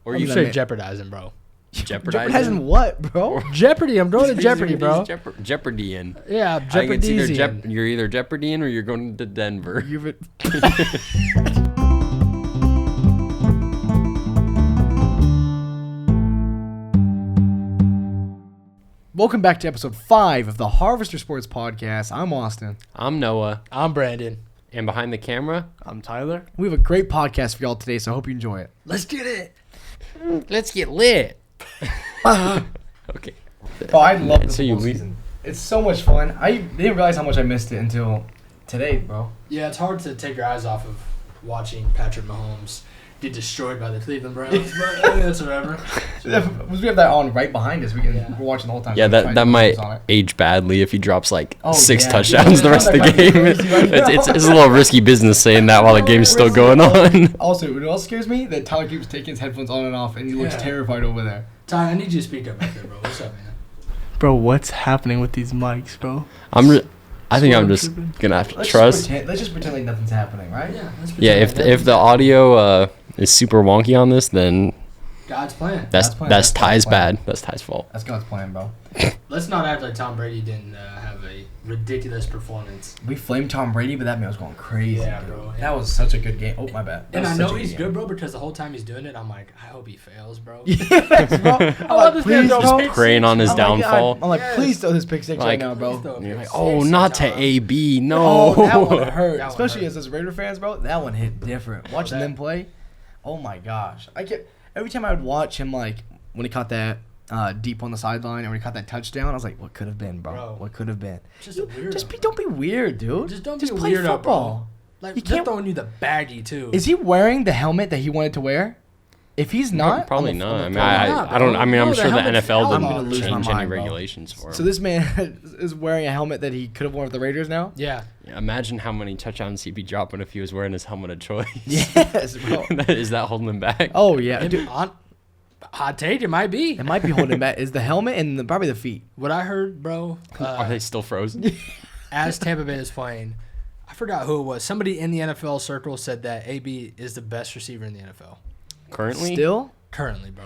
Or I'm you straight jeopardizing, bro. Jeopardizing what, bro? Jeopardy. I'm going to Jeopardy, bro. Jeopardying. Yeah, Jeopardying. You're either Jeopardying or you're going to Denver. Welcome back to episode 5 of the Harvester Sports Podcast. I'm Austin. I'm Noah. I'm Brandon. And behind the camera, I'm Tyler. We have a great podcast for y'all today, so I hope you enjoy it. Let's get it. let's get lit. Okay. Oh, I love this So you whole leave- season. It's so much fun. I didn't realize how much I missed it until today, bro. Yeah, it's hard to take your eyes off of watching Patrick Mahomes get destroyed by the Cleveland Browns, but it's whatever. We have that on right behind us. We're watching the whole time. Yeah, We're that might on it. age badly if he drops like Oh, 6 yeah. touchdowns the rest of the That might be game. crazy right now. It's a little risky business saying that while the game's still going on. Also, what else scares me? That Tyler keeps taking his headphones on and off, and he looks terrified over there. Ty, I need you to speak up back there, bro. What's up, man? Bro, what's happening with these mics, bro? I think I'm just gonna have to trust. Let's just pretend like nothing's happening, right? Yeah. Yeah, if the audio is super wonky on this, then God's plan. that's That's Ty's plan. bad. That's Ty's fault. That's God's plan, bro. Let's not act like Tom Brady didn't have a ridiculous performance. We flamed Tom Brady, but that man was going crazy. Yeah, dude. bro. That was such a good game. Oh, my bad. That And was I such know a he's game. good, bro, because the whole time he's doing it, I'm like, I hope he fails, bro. Yes, bro. I'm love like, this man please, throw bro. pick Praying on his I'm like, downfall. I'm like, Yes. please throw this pick six right Like- now, bro. Please throw a You're pick like, oh, six, not to Tom. AB, no. Oh, that one hurt. That one Especially hurt. as Raider fans, bro. That one hit different. Watching them play, oh my gosh. Every time I would watch him, like when he caught that deep on the sideline, or when he caught that touchdown, I was like, what could have been, bro? What could have been? Just a weirdo. Don't be weird, dude. Just don't be a play weirdo, football. bro. Like, You they're can't- throwing you the baggie, too. Is he wearing the helmet that he wanted to wear? If he's not, Probably I'm not. I mean, throw him out, I don't. I mean, bro. I'm No, sure the the helmet's NFL out. I'm didn't gonna lose my change any mind, bro. regulations for him. So this man is wearing a helmet that he could have worn with the Raiders now? Yeah. Yeah, imagine how many touchdowns he'd be dropping if he was wearing his helmet of choice. Yes, bro. Is that holding him back? Oh, yeah. Dude, Hot take, it might be. it might be holding back. Is the helmet and probably the feet. What I heard, bro, Are they still frozen? as Tampa Bay is playing, I forgot who it was. Somebody in the NFL circle said that AB is the best receiver in the NFL. Currently? Still? Currently, bro.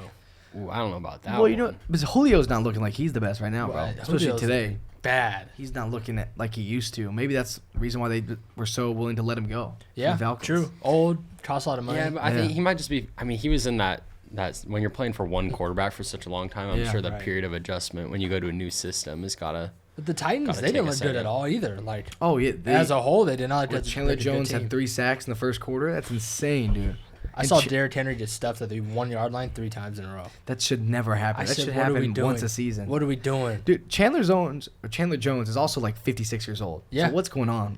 Ooh, I don't know about that Well, one. you know, because Julio's not looking like he's the best right now, bro. Right, Especially Julio's today. Bad. He's not looking at like he used to. Maybe that's the reason why they were so willing to let him go. Yeah, The Falcons. true. Old, costs a lot of money. Yeah, but I think he might just be. I mean, he was in that. That's when you're playing for one quarterback for such a long time. I'm Yeah, sure the right. period of adjustment when you go to a new system has gotta. But the Titans, Gotta they take didn't a look good second. at all either. Like, Oh, yeah. as a whole, they did not. Chandler did a good Jones team. had 3 sacks in the first quarter. That's insane, dude. I saw Derrick Henry get stuffed at the 1 yard line 3 times in a row. That should never happen. I That said, should what are we happen doing? once a season. What are we doing? Dude, Chandler Jones is also like 56 years old. Yeah. So what's going on?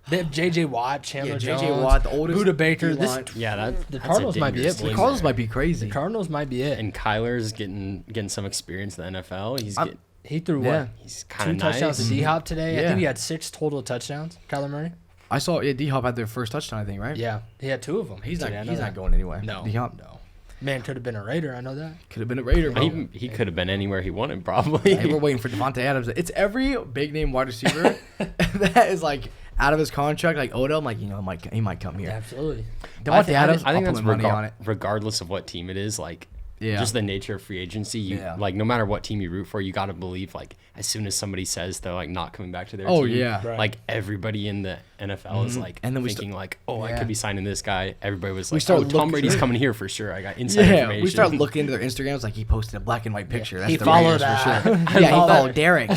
They have J.J. Watt, Chandler J.J. Jones, Watt, the oldest Buda Baker. D-line. Yeah, The Cardinals might be it, boys. The Cardinals might be crazy. The Cardinals might be it. And Kyler's getting some experience in the NFL. He threw Yeah. what? He's 2 kind of touchdowns nice. to D-Hop today. I Yeah. think he had 6 total touchdowns. Kyler Murray. I saw D-Hop had their first touchdown, I think, right? Yeah, he had 2 of them. He's today. I know not that. going anywhere. No, D-Hop no. Man could have been a Raider. I know that. could have been a Raider, bro. He could have been anywhere he wanted, probably. Hey, we're waiting for Devontae Adams. It's every big name wide receiver that is like out of his contract, like Odell. I'm like, he might come here. Absolutely. Devontae Adams, I think I'll that's put my money on it. regardless of what team it is. Like, Yeah. just the nature of free agency. Like, no matter what team you root for, you got to believe, like, as soon as somebody says they're, like, not coming back to their Oh, team. yeah. Right. Like, everybody in the NFL is, like, And then we thinking, like, I Yeah. could be signing this guy. Everybody was We like, start Tom looking- Brady's coming here for sure. I got inside Yeah, information. we start looking into their Instagrams. Like he posted a black and white picture. That's He the followed Raiders for that. sure. Yeah, he followed Derek.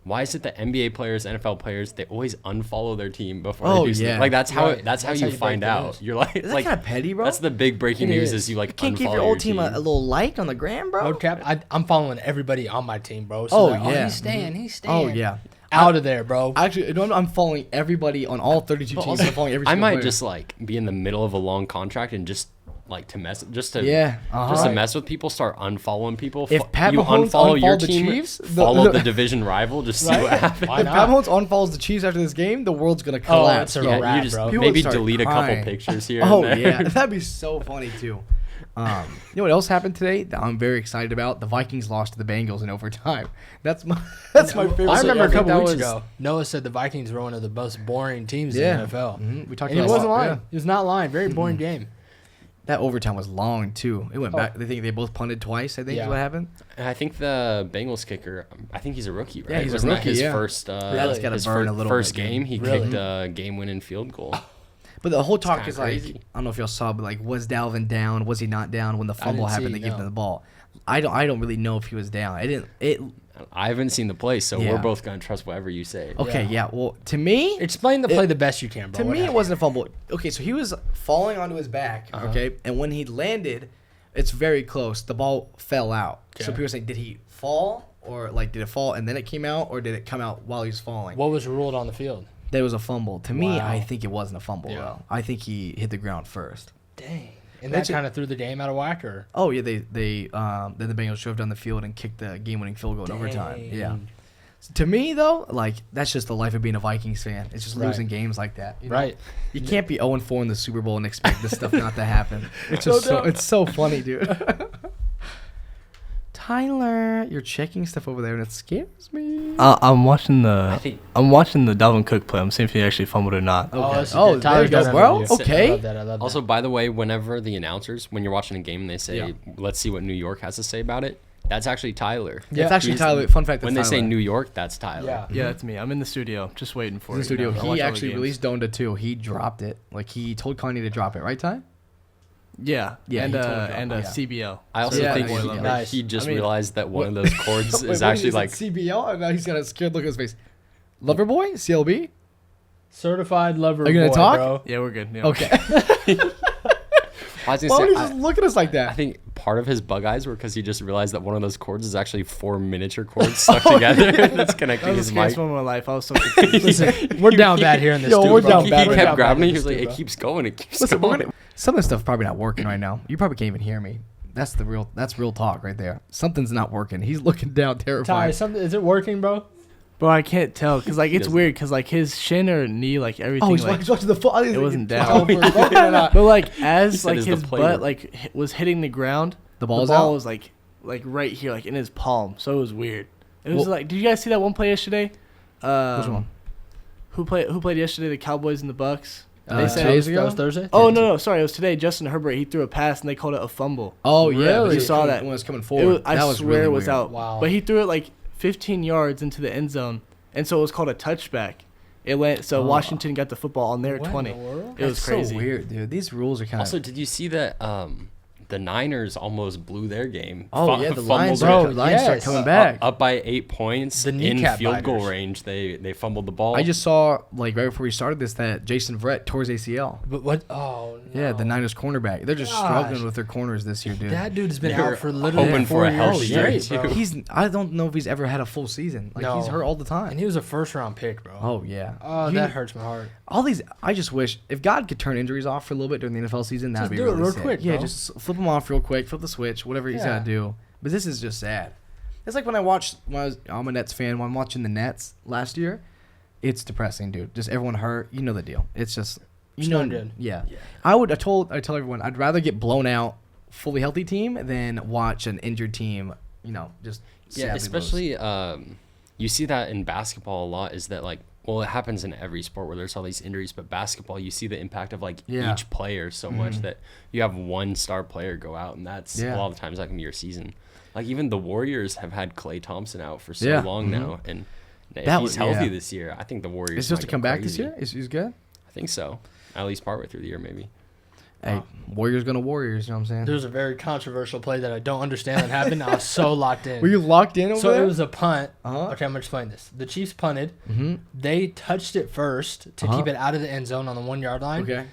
Why is it that NBA players, NFL players, they always unfollow their team before Oh, they do something? yeah. Like that's how Right. that's how That's you how you find break the out. news. You're like, Is that kind of petty, bro? that's the big breaking It news is. is you like You can't unfollow give your old team. team a little like on the gram, bro. Road cap. I'm following everybody on my team, bro. So Oh, they're, yeah. he's staying. He's staying. Oh yeah. Out of there, bro. Actually, I'm following everybody on all 32 teams. I'm following every I single might player. just like be in the middle of a long contract and just like to mess just to uh-huh. mess with people, start unfollowing people. If Pat you Mahomes unfollow your unfollowed the team, Chiefs, follow the division rival, just see what happens. Why If Pat not? Mahomes unfollows the Chiefs after this game, the world's gonna Oh, collapse. it's a Yeah, wrap, you just bro. People maybe would start delete a crying. couple pictures here. Oh and there. yeah, that'd be so funny too. You know what else happened today that I'm very excited about? The Vikings lost to the Bengals in overtime. That's my favorite. I remember a think couple that weeks was- ago, Noah said the Vikings were one of the most boring teams Yeah. in the NFL. We talked And he about wasn't that. lying. He was not lying. Very boring game. That overtime was long too. It went back. They think they both punted twice. I think is what happened. And I think the Bengals kicker. I think he's a rookie, right? Yeah, he's Wasn't a that rookie. his Yeah. first. That's gotta burn a little first bit, game. He kicked a game-winning field goal. But the whole talk kinda is like, crazy. I don't know if y'all saw, but like, was Dalvin down? Was he not down when the fumble didn't happened? see, They gave no. him the ball. I don't really know if he was down. I haven't seen the play, so Yeah. we're both gonna trust whatever you say. Okay, Yeah. yeah. Well, to me, Explain the play the best you can, bro. to What me, it happened? wasn't a fumble. Okay, so he was falling onto his back. Okay, and when he landed, it's very close. The ball fell out. So Okay. people are saying, did he fall, or like did it fall and then it came out, or did it come out while he was falling? What was ruled on the field? That was a fumble. To me, Wow. I think it wasn't a fumble Yeah. though. I think he hit the ground first. Dang. And That's that it. kind of threw the game out of whack, or? Oh yeah, then the Bengals drove down the field and kicked the game-winning field goal in overtime. Yeah. Dang. To me though, like that's just the life of being a Vikings fan. It's just Right. losing games like that. You know? Right. You can't be 0-4 in the Super Bowl and expect this stuff not to happen. It's No just doubt. it's so funny, dude. Tyler, you're checking stuff over there and it scares me. I'm watching I the think Dalvin Cook play. I'm seeing if he actually fumbled or not. Okay. that's Oh, good. Tyler's there you got go, an bro. overview. Okay. I love that. I love also, that. by the way, whenever the announcers, when you're watching a game and they say, Yeah. "Let's see what New York has to say about it," that's actually Tyler. Yeah. It's actually He's- Tyler. Fun fact. When they say New York, that's Tyler. Yeah. Yeah, that's me. I'm in the studio, just waiting for in the it. studio, I watch all he the actually games. released Donda too. He dropped it. Like he told Kanye to drop it. Right, Ty? Yeah, Yeah, and he told me and that, yeah. CBL. I also Yeah, think yeah, he, yeah. Nice. he just I mean, realized that one of those chords Wait, is what actually it like CBL. And now he's got a scared look on his face. Loverboy, CLB. Certified lover Are you gonna boy, talk? bro. Yeah, we're good. Yeah. Okay. I was Why gonna would he say, just look at us like I that? think part of his bug eyes were because he just realized that one of those chords is actually 4 miniature chords stuck together that's That connecting was his the mic. scariest moment of my life. I was so confused. Listen, we're down bad here in this Yo, studio. we're bro. down He bad. We're kept down grabbing bad me. in He was this like, studio, "It keeps going. It keeps Listen, going." some of the stuff probably not working right now. You probably can't even hear me. That's real talk right there. Something's not working. He's looking down Ty, terrified. is it working, bro? Bro, I can't tell because like He it's doesn't- weird because like his shin or knee, like everything. Oh, he's like, watching the foot. it wasn't down. Oh, for a moment or not. but like as said like it's the his player. butt like was hitting the ground, The the ball's ball out? was like right here, like in his palm. So it was weird. It was Well- like, did you guys see that one play yesterday? Which one? Who played yesterday? The Cowboys and the Bucks. They said- That was ago? Thursday. Oh no, sorry, it was today. Justin Herbert, he threw a pass and they called it a fumble. Oh yeah, Really? but You saw that. when it was coming It forward. was, I that was swear really it was weird. out. Wow. But he threw it like 15 yards into the end zone, and so it was called a touchback. It went so Washington got the football on their What in 20. the world? It was That's crazy. so weird, dude. These rules are kind Also, of. did you see that the Niners almost blew their game? Oh yeah, the Fumbled Lions, it. Bro, Lions start yes. coming back. Up by 8 points The in kneecap field goal biters. range. They fumbled the ball. I just saw like right before we started this that Jason Verrett tore his ACL. But what? Oh no. Yeah, the Niners cornerback. They're just Gosh. struggling with their corners this year, dude. That dude's been They were out for literally hoping 4 for a years healthy year, straight, too. bro. I don't know if he's ever had a full season. Like he's No. hurt all the time. And he was a first-round pick, bro. Oh yeah. Oh, You- that hurts my heart. All these, I just wish if God could turn injuries off for a little bit during the NFL season, that'd Just be do it really real sick. quick, Yeah, bro. just flip them off real quick, flip the switch, whatever he's Yeah. gotta do. But this is just sad. It's like when I'm a Nets fan. When I'm watching the Nets last year, it's depressing, dude. Just everyone hurt. You know the deal. It's just It's not good. Yeah. Yeah. I tell everyone I'd rather get blown out, fully healthy team than watch an injured team. You know, just Yeah, sadly lose. especially you see that in basketball a lot. Is that like, well, it happens in every sport where there's all these injuries, but basketball, you see the impact of like Yeah. each player so much that you have one star player go out, and that's Yeah. a lot of times that can be your season. Like even the Warriors have had Klay Thompson out for so Yeah. long now, and if That he's was- healthy yeah. this year, I think the Warriors Is he supposed to might come go back this crazy. year? He's good. I think so. At least partway through the year, maybe. Hey, Warriors gonna Warriors. You know what I'm saying? There's a very controversial play that I don't understand that happened. I was so locked in. Were you locked in over So there? it was a punt. Uh-huh. Okay, I'm gonna explain this. The Chiefs punted. Mm-hmm. They touched it first to Uh-huh. keep it out of the end zone on the 1 yard line. Okay.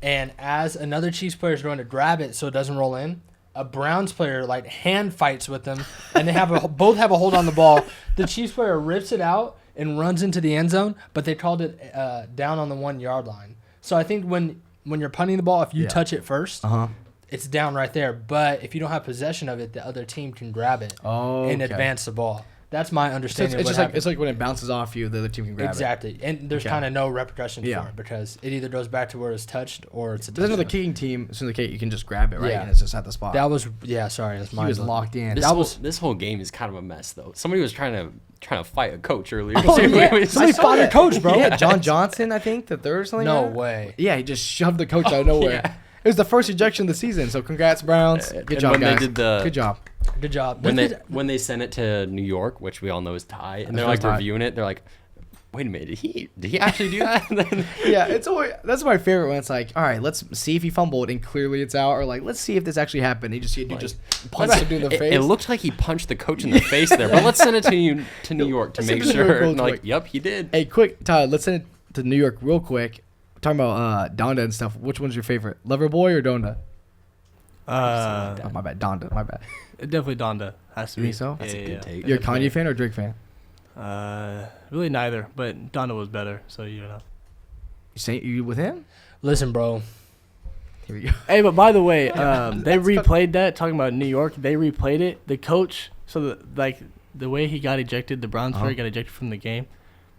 And as another Chiefs player is going to grab it so it doesn't roll in, a Browns player like hand fights with them, and they both have a hold on the ball. The Chiefs player rips it out and runs into the end zone, but they called it down on the 1 yard line. So I think when you're punting the ball, if you Yeah. touch it first, Uh huh. it's down right there. But if you don't have possession of it, the other team can grab it and Okay. advance the ball. That's my So understanding. it's of what just like happened. it's like when it bounces off you, the other team can grab it. Exactly, and there's Okay. kind of no repercussions Yeah. for it because it either goes back to where it's touched or it's a There's another touchdown. kicking team. As soon as the kick, you can just grab it, right? Yeah. And it's just at the spot. That was sorry, that's he my was locked in. This whole game is kind of a mess, though. Somebody was trying to fight a coach earlier. Oh, too. yeah. It was Somebody just- fought a coach, bro. Yeah, John Johnson, I think the third or something. No like that. way. Yeah, he just shoved the coach out of nowhere. yeah. It was the first ejection of the season. So congrats, Browns. Good And job, when they guys. did the- Good job. Good job. When they sent it to New York, which we all know is Ty, and they're That's like Ty. reviewing it, they're like, "Wait a minute, did he actually do that?" And then- Yeah, it's always that's my favorite when it's like, all right, let's see if he fumbled and clearly it's out, or like let's see if this actually happened. You just see a dude just punch him in the face. It looked like he punched the coach in the face there, but let's send it to New York to Let's make send it to New York sure. real And like, quick. yep, he did. Hey, quick, Tyler, let's send it to New York real quick. Talking about Donda and stuff. Which one's your favorite, Loverboy or Donda? Oh, my bad, Donda. My bad. Definitely Donda has to You be. think so? That's a good take. You're a Kanye fan or Drake fan? Really neither, but Donda was better, so you know. You say you with him? Listen, bro. Here we go. Hey, but by the way, they replayed that. Talking about New York, they replayed it. The coach, so the way he got ejected, the Browns player got ejected from the game.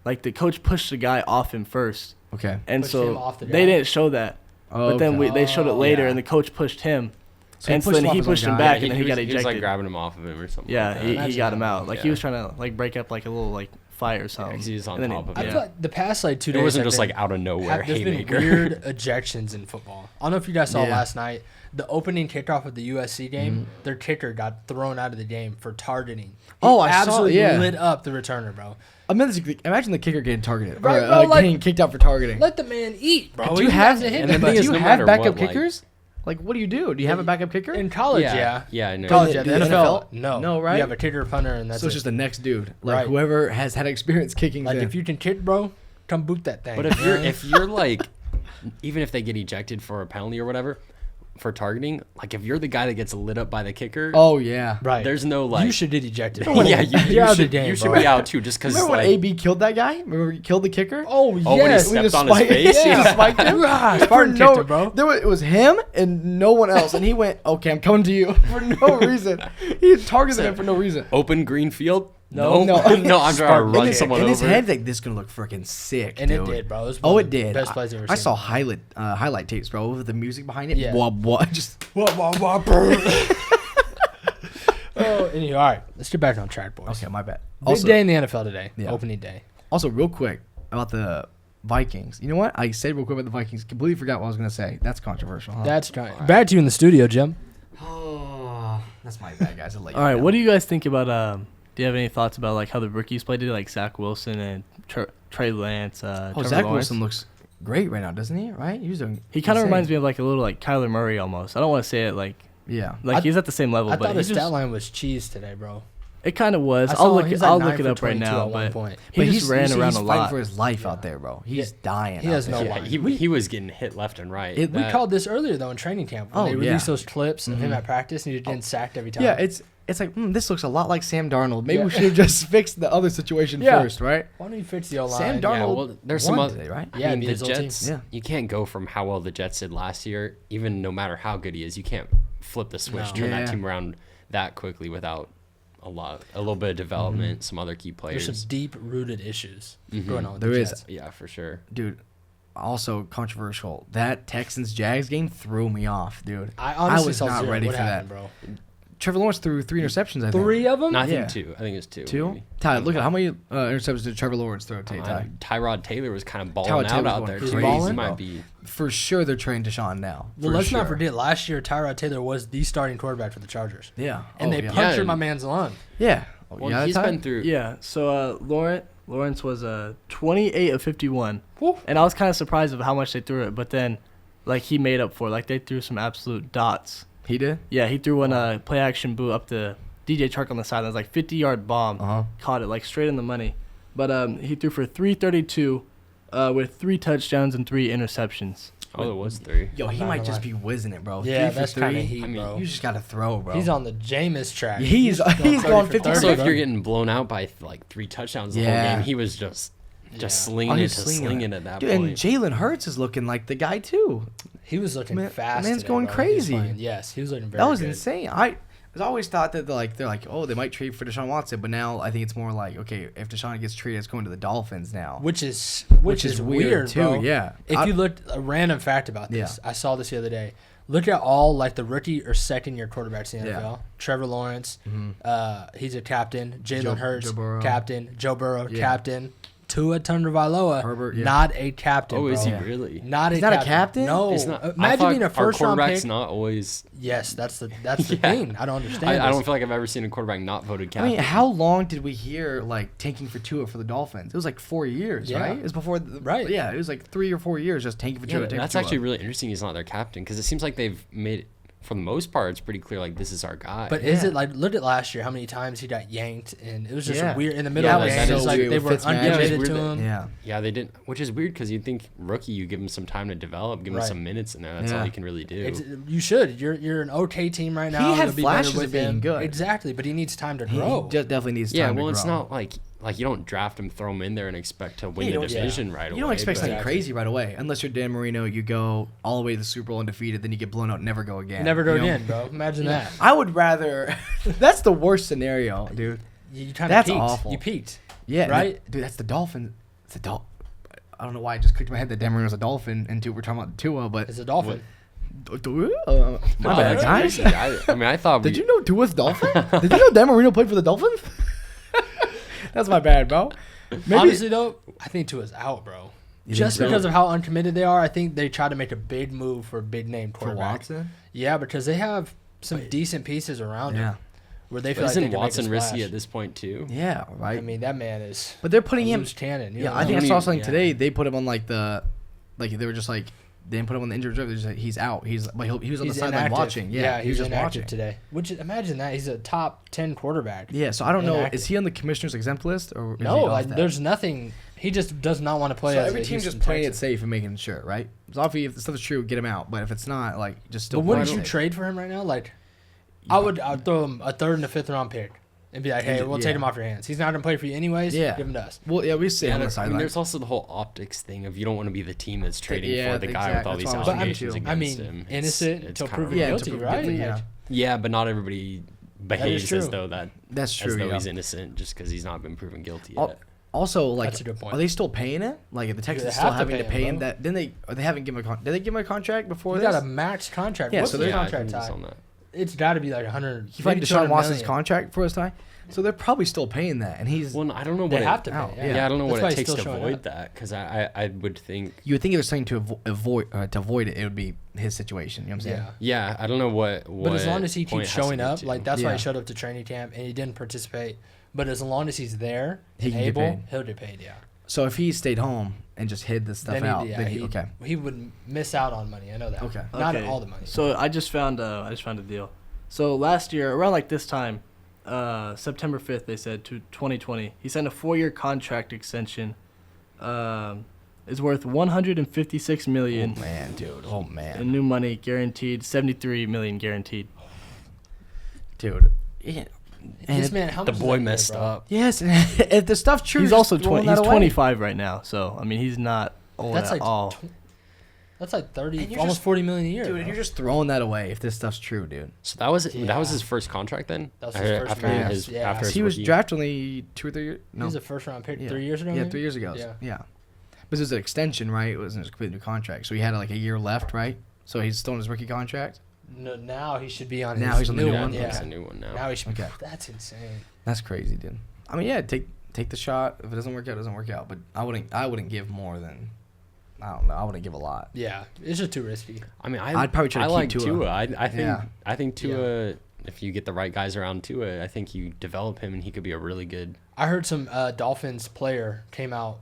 Like the coach pushed the guy off him first, Okay. and Pushed him so off the they guy? didn't show that. Oh, But then okay. they showed it later, yeah. and the coach pushed him, So and so then him he off his own pushed him guy. back, Yeah, and then he got was ejected. like grabbing him off of him or something. Yeah, like that. he Imagine got him that. out. Like Yeah. he was trying to like break up like a little like fire or something. 'cause he was on And then top of I it. feel Yeah. like the past like 2 It days wasn't have just been- like out of nowhere there's been haymaker. weird ejections in football. I don't know if you guys saw Yeah. last night. The opening kickoff of the USC game, their kicker got thrown out of the game for targeting. He Oh, I saw- absolutely yeah. lit up the returner, bro. Imagine the kicker getting targeted. Right, or, bro, like- getting kicked out for targeting. Let the man eat, bro. Do you He have hasn't hit and the anybody. thing is, do you no have matter backup what, like- kickers? Like, what do you do? Do you have a backup kicker? In college, yeah. Yeah, I know. College, In yeah. the The NFL, NFL? no. No, right? You have a kicker, punter, and that's So it's it. just the next dude, like Right. whoever has had experience kicking. Like, in. if you can kick, bro, come boot that thing. But if you're like, even if they get ejected for a penalty or whatever, for targeting, like if you're the guy that gets lit up by the kicker, oh yeah, right. there's no like. You should get ejected. Yeah, You're you out of the should, game, you should bro. be out too, just because remember when like. AB killed that guy? Remember he killed the kicker? Oh, when he yes. stepped on his face? Yeah, Yeah. he spiked him. Ah, For Spartan no- kicked him, bro. It was him and no one else, and he went, "Okay, I'm coming to you," for no reason. He targeted him for no reason. Open green field? No. No, no, I'm trying to In run his, someone in over. his head, like this is gonna look freaking sick, And dude. it did, bro. It was Oh, one it of the did. Best plays I've ever I seen. saw highlight tapes, bro, with the music behind it. Yeah. Blah, blah, just Oh, anyway, all right. Let's get back on track, boys. okay. My bad. Big day in the NFL today. Yeah. Opening day. Also, real quick about the Vikings. You know what? I said real quick about the Vikings. Completely forgot what I was gonna say. That's controversial. Huh? That's right. Back to you in the studio, Jim. Oh, that's my bad, guys. All right, what do you guys think about? Do you have any thoughts about like how the rookies played today, like Zach Wilson and Trey Lance? Oh, Trevor Zach Lawrence? Wilson looks great right now, doesn't he? Right? He's doing. He kind of insane. reminds me of like a little like Kyler Murray almost. I don't want to say it like Yeah. he's at the same level, I but thought he his just, stat line was cheese today, bro. it kind of was. I saw I'll look he's it. I'll like look 9 it up for right 22 now, at one but point. he just he's ran around he's a fighting lot. for his life out there, bro. He's dying. he out has there. no Yeah, line. he was getting hit left and right. We That- called this earlier though in training camp. When Oh, they yeah. released those clips of him at practice and he was getting sacked every time. Yeah, it's like this looks a lot like Sam Darnold. Maybe we should have just fixed the other situation Yeah. first, right? Why don't you fix the O line? Sam Darnold. Yeah, well, there's some won other, today, right? Yeah, I mean, beat the his old team. Jets. Yeah. You can't go from how well the Jets did last year, even no matter how good he is. You can't flip the switch, No. turn Yeah. that team around that quickly without a little bit of development, some other key There's players. some deep rooted issues Mhm. going on with There the is. Jets. Yeah, for sure. Dude, also controversial. That Texans Jags game threw me off, dude. I honestly was saw not zero. ready What for happened, that. bro? Trevor Lawrence threw 3 interceptions, I think. 3 of them? No, I think Yeah. 2. I think it's 2. 2? maybe. Tyler, look at how many interceptions did Trevor Lawrence throw today, Ty? Tyrod Taylor was kind of balling Tyrod out Taylor's out going there. crazy, too. balling? He bro. might be. For sure they're trading Deshaun now. Well, For let's not sure. forget, last year Tyrod Taylor was the starting quarterback for the Chargers. Yeah. And they yeah. punctured Yeah. my man's lung. Yeah. Oh, Well, yeah, he's Ty? been through. Yeah. So Lawrence was 28 of 51, Woo. and I was kind of surprised of how much they threw it. But then, like he made up for it. Like they threw some absolute dots. He did? Yeah, he threw one play action boot up to DJ Chark on the side. It was like 50-yard bomb. Uh-huh. Caught it like straight in the money. But he threw for 332 with 3 touchdowns and 3 interceptions. Oh, there was 3. Yo, he Not might gonna just lie. be whizzing it, bro. Yeah, 3 for that's kind of 3. heat, I mean, bro. You just got to throw, bro. He's on the Jameis track. He's going 30 50 for for 30, So if bro. you're getting blown out by like 3 touchdowns the whole Yeah. game, he was just Yeah. slinging Oh, it he's to slinging slinging at that Dude, and point. Jalen Hurts is looking like the guy, too. He was looking fast. man's today, going bro. He was crazy. playing- Yes, he was looking very That was good. insane. I always thought that they're like, oh, they might trade for Deshaun Watson, but now I think it's more like, okay, if Deshaun gets traded, it's going to the Dolphins now. Which is weird too, bro. yeah. If you looked, a random fact about this, Yeah. I saw this the other day. Look at all like the rookie or second year quarterbacks in the Yeah. NFL. Trevor Lawrence, he's a captain. Joe Jalen Hurts, Burrow. captain. Joe Burrow, Yeah. captain. Tua Tagovailoa, Herbert, yeah. not a captain. Oh, is he bro. really? Not He's not a captain? No. It's not. I Imagine thought being a our first round quarterback's pick. not always. Yes, that's the Yeah. thing. I don't understand. I this. don't feel like I've ever seen a quarterback not voted I captain. mean, how long did we hear like tanking for Tua for the Dolphins? It was like 4 years, Yeah. right? It was before, Right. Yeah, it was like 3 or 4 years just tanking for Tua. tanking That's for Tua. actually really interesting. He's not their captain because it seems like they've made, for the most part, it's pretty clear like this is our guy. But is it like, look at last year, how many times he got yanked, and it was just Yeah. weird in the middle Yeah, of it the was game. so It's like weird they with were Fitzmagic. uncommitted Yeah, to it was him. Yeah. yeah, they didn't, which is weird because you'd think rookie, you give him some time to develop, give him Right. some minutes in there. That's Yeah. all he can really do. It's, you should. You're an okay team right now. had You'll be better flashes with of being him. good. Exactly, but he needs time to He grow. just definitely needs time Yeah, to well, it's grow. not like you don't draft him, throw him in there, and expect to win you the don't- division right away. You don't expect but- something Exactly. crazy right away. Unless you're Dan Marino, you go all the way to the Super Bowl undefeated, then you get blown out, never go again. Never go you know? again, bro. Imagine that. I would rather. That's the worst scenario, dude. You kind of That's peaked. awful. You peaked. Yeah, Right? dude. That's the Dolphin. It's a Dolphin. I don't know why I just clicked in my head that Dan Marino's a Dolphin, and we're talking about Tua, but It's a dolphin. my Oh, bad, that's guys. crazy. I mean, I thought Did you know Tua's Dolphin? Did you know Dan Marino played for the Dolphins? That's my bad, bro. Maybe Honestly, though, I think Tua's out, bro. You think Just so? because of how uncommitted they are, I think they try to make a big move for a big name for quarterback. Watson. Yeah, because they have some decent pieces around him Yeah, where they But feel like they isn't can Watson make a risky splash. at this point too? yeah, right. I mean, that man is but they're a putting him. loose cannon. You Yeah, know? I think I don't saw even- something yeah. today. They put him on like they were just like they didn't put him on the injured reserve. They're just like, he's out. He was on the sideline inactive. watching. Yeah, he was just inactive watching. today. Which imagine that he's a top 10 quarterback. Yeah, so I don't know. Inactive. Is he on the commissioner's exempt list or is No, he off like that? there's nothing. He just does not want to play. So as every a team's Houston just playing it Texan. safe and making sure, right? So obviously, if the stuff is true, get him out. But if it's not, like, just still. But wouldn't play you it safe. trade for him right now? Like, I'd throw him a 3rd and a 5th round pick and be like, hey, we'll Yeah. take him off your hands. He's not gonna play for you anyways. Yeah. Give him to us. Well, yeah, we stay Yeah, on the I mean, sideline. there's also the whole optics thing of you don't want to be the team that's trading Yeah, for the guy with all exactly. these That's what I was allegations thinking, I against mean, him. innocent It's until kind of proven Yeah, until guilty, proven right? guilty, Like, yeah. Yeah, but not everybody behaves as true. though That's true. as though Yeah. he's innocent just because he's not been proven guilty Al- yet. Also, like, That's a good point. are they still paying it? Like, if the Texans they still have to having to pay pay him, him bro. that? Then they haven't given him a did they give him a contract before he this? got a max contract. Yeah, What's so the they're- I contract think it's tie? on that. It's got to be like 100. He fighting maybe Deshaun 200 Watson's million. contract for his tie, so they're probably still paying that, and he's. Well, I don't know They what have it, to pay. Oh, Yeah, yeah, I don't know That's what why it he's takes still to showing avoid up. that because I would think You would think if there's something to avoid it, it would be his situation. You know what I'm saying? Yeah. I don't know what But as long as he point keeps it has to showing get up, to. like that's why Yeah. he showed up to training camp and he didn't participate. But as long as he's there He and can get able, paid. he'll get paid. Yeah. So if he stayed home and just hid this stuff out, then he, okay. he would miss out on money. I know that. Okay. Not Okay. all the money. So I just found a deal. So last year, around like this time, September 5th, they said to 2020, he signed a 4-year contract extension. Is worth 156 million Oh man, dude. Oh man, in new money, guaranteed 73 million guaranteed. dude. Yeah. And This if- man, how The much is boy that messed year, bro? up. yes, if the stuff true, He's just also throwing 20. that He's away. 25 right now, so I mean he's not old That's at like all. That's like And 30, you're almost just- 40 million a year. Dude, bro. and you're just throwing that away if this stuff's true, dude. So that was Yeah. his first contract then. That was his first after max, his yeah. after his He was rookie? drafted only 2 or 3 years. He No, was a first round pick Yeah. 3 years ago. yeah, maybe? 3 years ago. Yeah. Yeah, but it was an extension, right? It wasn't a complete new contract, so he had like a year left, right? So he's still in his rookie contract. No, now he should be on Now his he's on the new new one. one? Yeah. It's a new one now. Now he should be. Okay. That's insane. That's crazy, dude. I mean, yeah, take the shot. If it doesn't work out, it doesn't work out. But I wouldn't give more than, I don't know. I wouldn't give a lot. Yeah, it's just too risky. I mean, I'd probably try to I keep like Tua. I think Yeah. Tua. If you get the right guys around Tua, I think you develop him and he could be a really good. I heard some Dolphins player came out,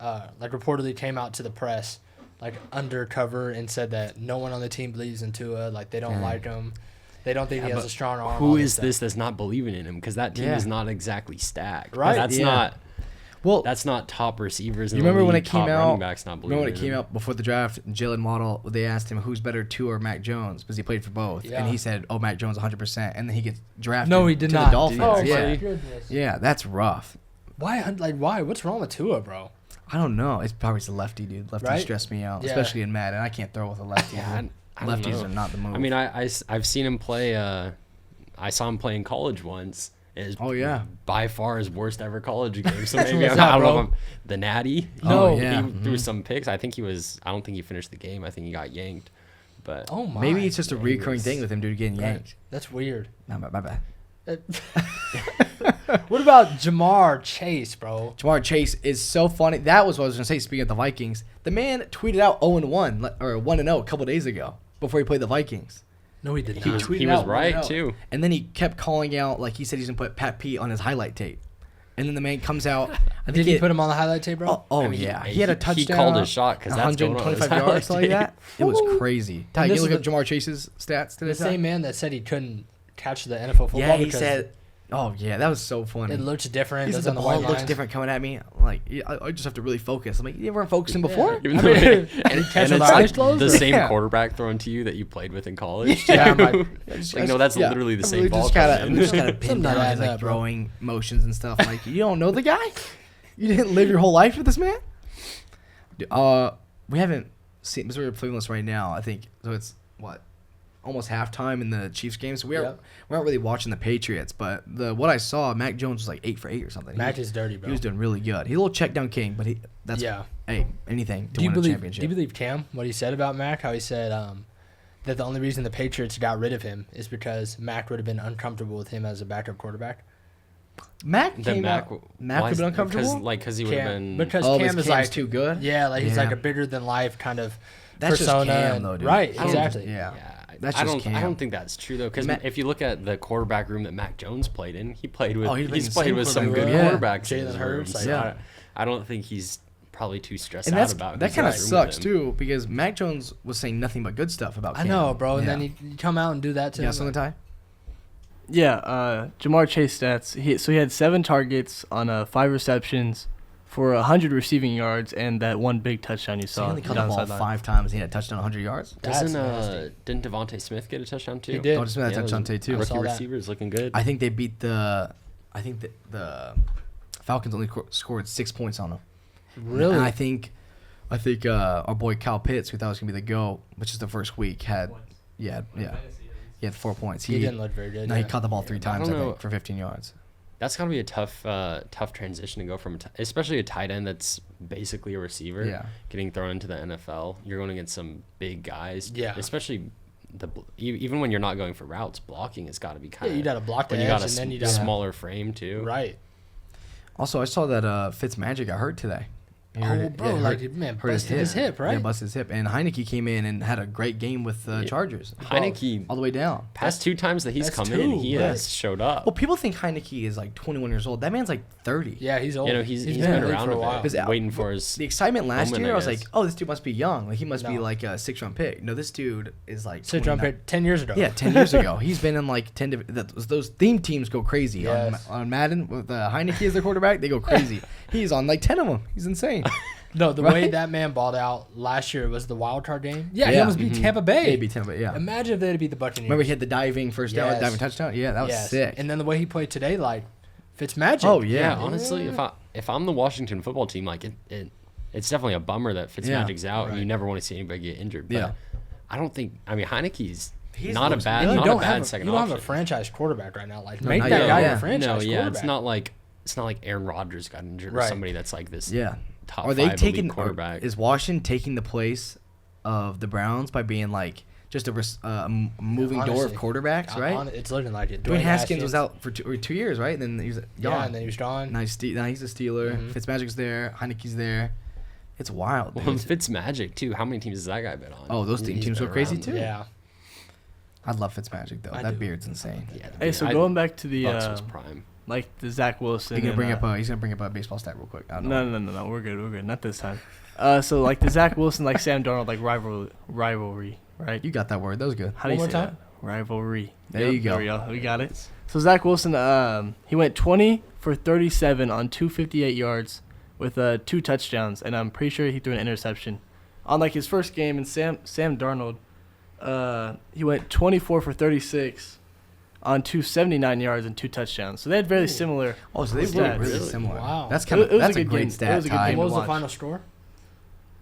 like reportedly came out to the press, like undercover, and said that no one on the team believes in Tua. Like they don't Dang. like him. They don't think he Yeah, has but a strong arm. all Who this is stuff. this that's not believing in him? Because that team Yeah. is not exactly stacked. Right, That's yeah. not. Well, That's not top receivers. In you the remember when league, it came top out? running backs not remember when it believing in came him. out before the draft? Jalen Waddle. They asked him who's better, Tua or Mac Jones, because he played for both, Yeah. and he said, "Oh, Mac Jones, 100%." And then he gets drafted. No, he did to not. the Dolphins. Oh yeah, my goodness. yeah, that's rough. Why? Like why? What's wrong with Tua, bro? I don't know. It's probably just a lefty, dude. Lefties Right? stress me out, Yeah. especially in Madden. I can't throw with a lefty. Yeah, dude. I don't Lefties know. are not the move. I mean, I've seen him play. I saw him play in college once. Is Oh, yeah. by far his worst ever college game. So Which maybe one's I that, don't know. bro? If I'm, the Natty. No. yeah. He threw Mhm. some picks. I think he was. I don't think he finished the game. I think he got yanked. But Oh my. maybe it's just a Yeah, recurring it's- thing with him, dude, getting Right. yanked. That's weird. My bad. Uh, What about Jamar Chase, bro? Jamar Chase is so funny. That was what I was going to say, speaking of the Vikings. The man tweeted out 0-1, or 1-0 a couple days ago before he played the Vikings. No, he did He not. tweeted He was out right 1-0. too. And then he kept calling out, like he said he's going to put Pat Pete on his highlight tape. And then the man comes out. I think Did he put him on the highlight tape, bro? Oh, I mean, yeah. He had a touchdown. He called his shot because that's going on his 125 yards, something like highlight that. It was crazy. Ty, this you look is up Jamar Chase's stats today. The same man that said he couldn't catch the NFL football. Yeah, he because said. Oh yeah, that was so funny. it looks different. He said It's the on the ball white looks lines. different coming at me. I'm like, I just have to really focus. I'm like, you weren't focusing before? Even I though mean, and catch it's with like eyes closed, the or- same Yeah. quarterback thrown to you that you played with in college. Yeah, I'm too. like, Like, no, that's Yeah. literally the I same really ball. just gotta, coming in. we just gotta pin Something down like his that, like bro. throwing motions and stuff. Like, you don't know the guy? You didn't live your whole life with this man? We haven't seen. Because we're playing this right now. I think so. It's what, almost halftime in the Chiefs game. So we aren't really watching the Patriots. But what I saw, Mac Jones was like 8 for 8 or something. Mac is dirty, bro. He was doing really good. He's a little check down king, but that's hey, anything to Do you win a believe? championship. Do you believe Cam what he said about Mac? How he said that the only reason the Patriots got rid of him is because Mac would have been uncomfortable with him as a backup quarterback. Mac The came Mac, out. Mac would have been uncomfortable. Because he would have been. Because Oh, Cam because is Cam's like too good. Yeah, like he's Yeah. like a bigger than life kind of That's just persona. Cam, and- though, dude. Right, I don't- exactly. Yeah. That's I just don't. Cam. I don't think that's true though, because Ma- if you look at the quarterback room that Mac Jones played in, he played with. Oh, he played he's in the played same with some good quarterback room. quarterbacks. in Jalen his Hurts, room, like, so yeah. I don't think he's probably too stressed And out that's about. that who's kind in of the room sucks with him. too, because Mac Jones was saying nothing but good stuff about I Cam. know, bro. And Yeah. then you come out and do that to Yeah, him. something, Ty? Yeah, Jamar Chase stats. He had 7 targets on 5 receptions for 100 receiving yards and that one big touchdown you So he saw. only caught the down ball sideline. 5 times. He had a touchdown 100 yards. That's Didn't Devontae Smith get a touchdown too? He did. Don't just that touchdown those today too. Rookie saw that. receivers looking good. I think they beat the Falcons only scored 6 points on them. Really? And I think our boy Kyle Pitts, who thought was gonna be the GOAT, which is the first week, had he had 4 points. he didn't look very good. No, he yeah. caught the ball 3 times, I don't know. think, for 15 yards. That's gotta be a tough transition to go from, especially a tight end that's basically a receiver. Yeah. Getting thrown into the NFL, you're going against some big guys. Yeah. Especially even when you're not going for routes, blocking has got to be kind of. you got to block the when you edge, got a and then you got smaller frame too. right. Also, I saw that Fitzmagic got hurt today. He hurt bro, busted his hip, right? Yeah, busted his hip. And Heineke came in and had a great game with the Chargers. Heineke, all the way down. past 2 times that he's that's come in, 2, he right. has showed up. Well, people think Heineke is like 21 years old. That man's like 30. Yeah, he's old. You know, he's been been in the league around for a a while. bit, Because waiting for his. The excitement last moment, year, I was guess. like, oh, this dude must be young. Like, he must be No. like a 6th-round pick. No, this dude is like 6th-round 29. pick 10 years ago. Yeah, 10 years ago. He's been in like 10 different. Those theme teams go crazy Yes. on Madden with Heineke as their quarterback. They go crazy. He's on like 10 of them. He's insane. No, the Right? way that man balled out last year was the wild card game. Yeah, he Yeah. almost beat Tampa Bay. Maybe 10, but yeah. Imagine if they had beat the Buccaneers. Remember he had the diving first down, Yes. diving touchdown. Yeah, that was Yes. sick. And then the way he played today, like Fitzmagic. Oh Yeah, yeah, honestly, if I'm the Washington football team, like it's definitely a bummer that Fitzmagic's out, and you Right. never want to see anybody get injured. But Yeah. I don't think. I mean, Heineke's He's not a looks bad, good. you not don't a bad have a, second you don't option. have a franchise quarterback right now. Like No, make not that yet. guy Yeah. your franchise No, yeah, quarterback. it's not like Aaron Rodgers got injured or Right. somebody that's like this. yeah. Top Are they 5 taking? elite quarterback? Is Washington taking the place of the Browns by being like just a moving door of Honestly, quarterbacks? Right. It's looking like it. Dwayne Haskins was out for 2 years, right? And then he was gone. Yeah, and then he was gone. Now he's a Steeler. Mhm. Fitzmagic's there. Heineke's there. It's wild. Well, dude. Fitzmagic too. How many teams has that guy been on? Oh, those He's teams been go crazy around. too. Yeah. I love Fitzmagic though. I That do. beard's insane. Yeah, Hey, so going back to the Bucks was prime. like the Zach Wilson. He's gonna and, bring up a baseball stat real quick. I don't know. No. We're good. Not this time. So like the Zach Wilson, like Sam Darnold, like rivalry, right? You got that word. That was good. How do One you more say time? that? Rivalry. There you go. We got it. So Zach Wilson, he went 20 for 37 on 258 yards with 2 touchdowns, and I'm pretty sure he threw an interception. On like his first game, and Sam Darnold, he went 24 for 36 on 279 yards and 2 touchdowns. So they had very similar. Oh, so they were stats. really Really? similar. Wow. That's kind of It was a that's a good great game. It stat. was a good Ty. game. What was the watch. final score?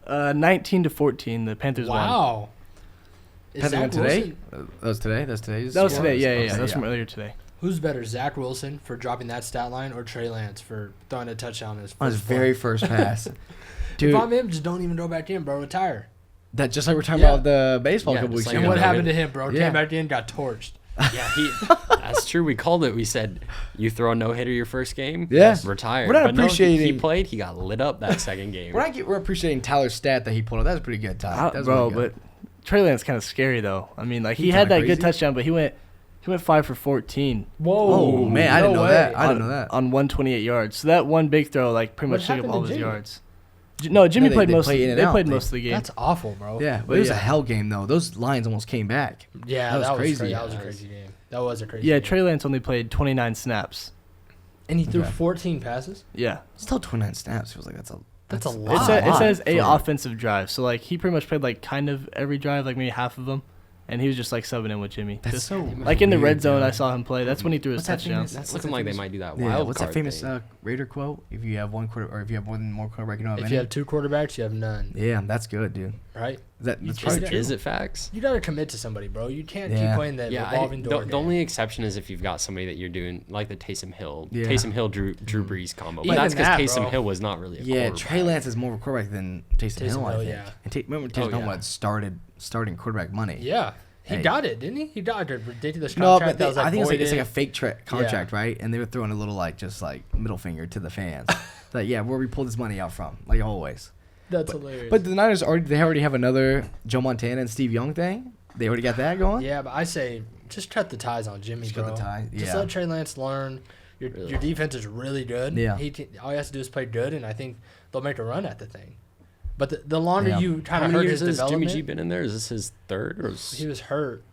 19-14. The Panthers won. Wow. Is Panthers won Zach today. Wilson, That was today. That's today's. That was score? today. Yeah. Okay, That was from earlier today. who's better, Zach Wilson for dropping that stat line or Trey Lance for throwing a touchdown in his On his first play? very first pass, If dude. I'm him, just don't even go back in, bro. Retire. That just like we're talking Yeah. about the baseball Yeah, a couple just weeks like And ago. what know, happened to him, bro? Yeah. Came back in, got torched. That's true. We called it. We said, you throw a no-hitter your first game, retire. We're not but appreciating. he played. He got lit up that second game. We're appreciating Tyler's stat that he pulled up. That was pretty good, Tyler. That was Bro, really good. but Trey Lance kind of scary though. I mean, like he He had that kinda good crazy. touchdown, but he went 5 for 14 Oh man, I didn't know that. I didn't know that. on 128 yards. So that one big throw like pretty What much took up happened all to of his Jimmy? yards. No, Jimmy No, played they most. play in and They out. played They- most of the game. That's awful, bro. Yeah, but it was a hell game though. Those Lions almost came back. Yeah, That was crazy. That was a crazy game. That was a crazy Yeah, game. Trey Lance only played 29 snaps. And he threw Okay. 14 passes? Yeah. Still 29 snaps. Feels like that's a That's a lot. lot. It says a for- offensive drive. So like he pretty much played like kind of every drive, like maybe half of them, and he was just like subbing in with Jimmy. That's Just, so like in the weird, red zone, dude. I saw him play. That's when he threw his What's that touchdown. famous- That's What's looking that like they famous- might do that Yeah, wild what's that card famous thing. Raider quote? If you have one quarter, or if you have one more quarterback, you don't have If any. you have 2 quarterbacks, you have none, Yeah, that's good, dude. right? That's You probably just- true. Is it facts? You got to commit to somebody, bro. You can't keep Yeah. playing that Yeah, revolving door the game. only exception is if you've got somebody that you're doing like the Taysom Hill, Yeah. Drew Brees combo. But Even that's because that, Taysom bro. Hill was not really a Yeah, quarterback. Trey Lance is more of a quarterback than Taysom Hill, I think. yeah. And remember, Taysom Hill yeah. had starting quarterback money. Yeah. He Hey. got it, didn't he? He got a ridiculous No, contract but that was like I think it's like a voided. fake contract, right? And they were throwing a little just middle finger to the fans, like yeah, where we pull this money out from, like always. That's hilarious. But the Niners already have another Joe Montana and Steve Young thing. They already got that going. yeah, but I say just cut the ties on Jimmy, Just bro. cut the tie, Just yeah. let Trey Lance learn. Your defense is really good. Yeah. All he has to do is play good, and I think they'll make a run at the thing. But the longer Yeah. you How kind of many hurt years his has Jimmy development, G been in there? Is this his third or? he was hurt.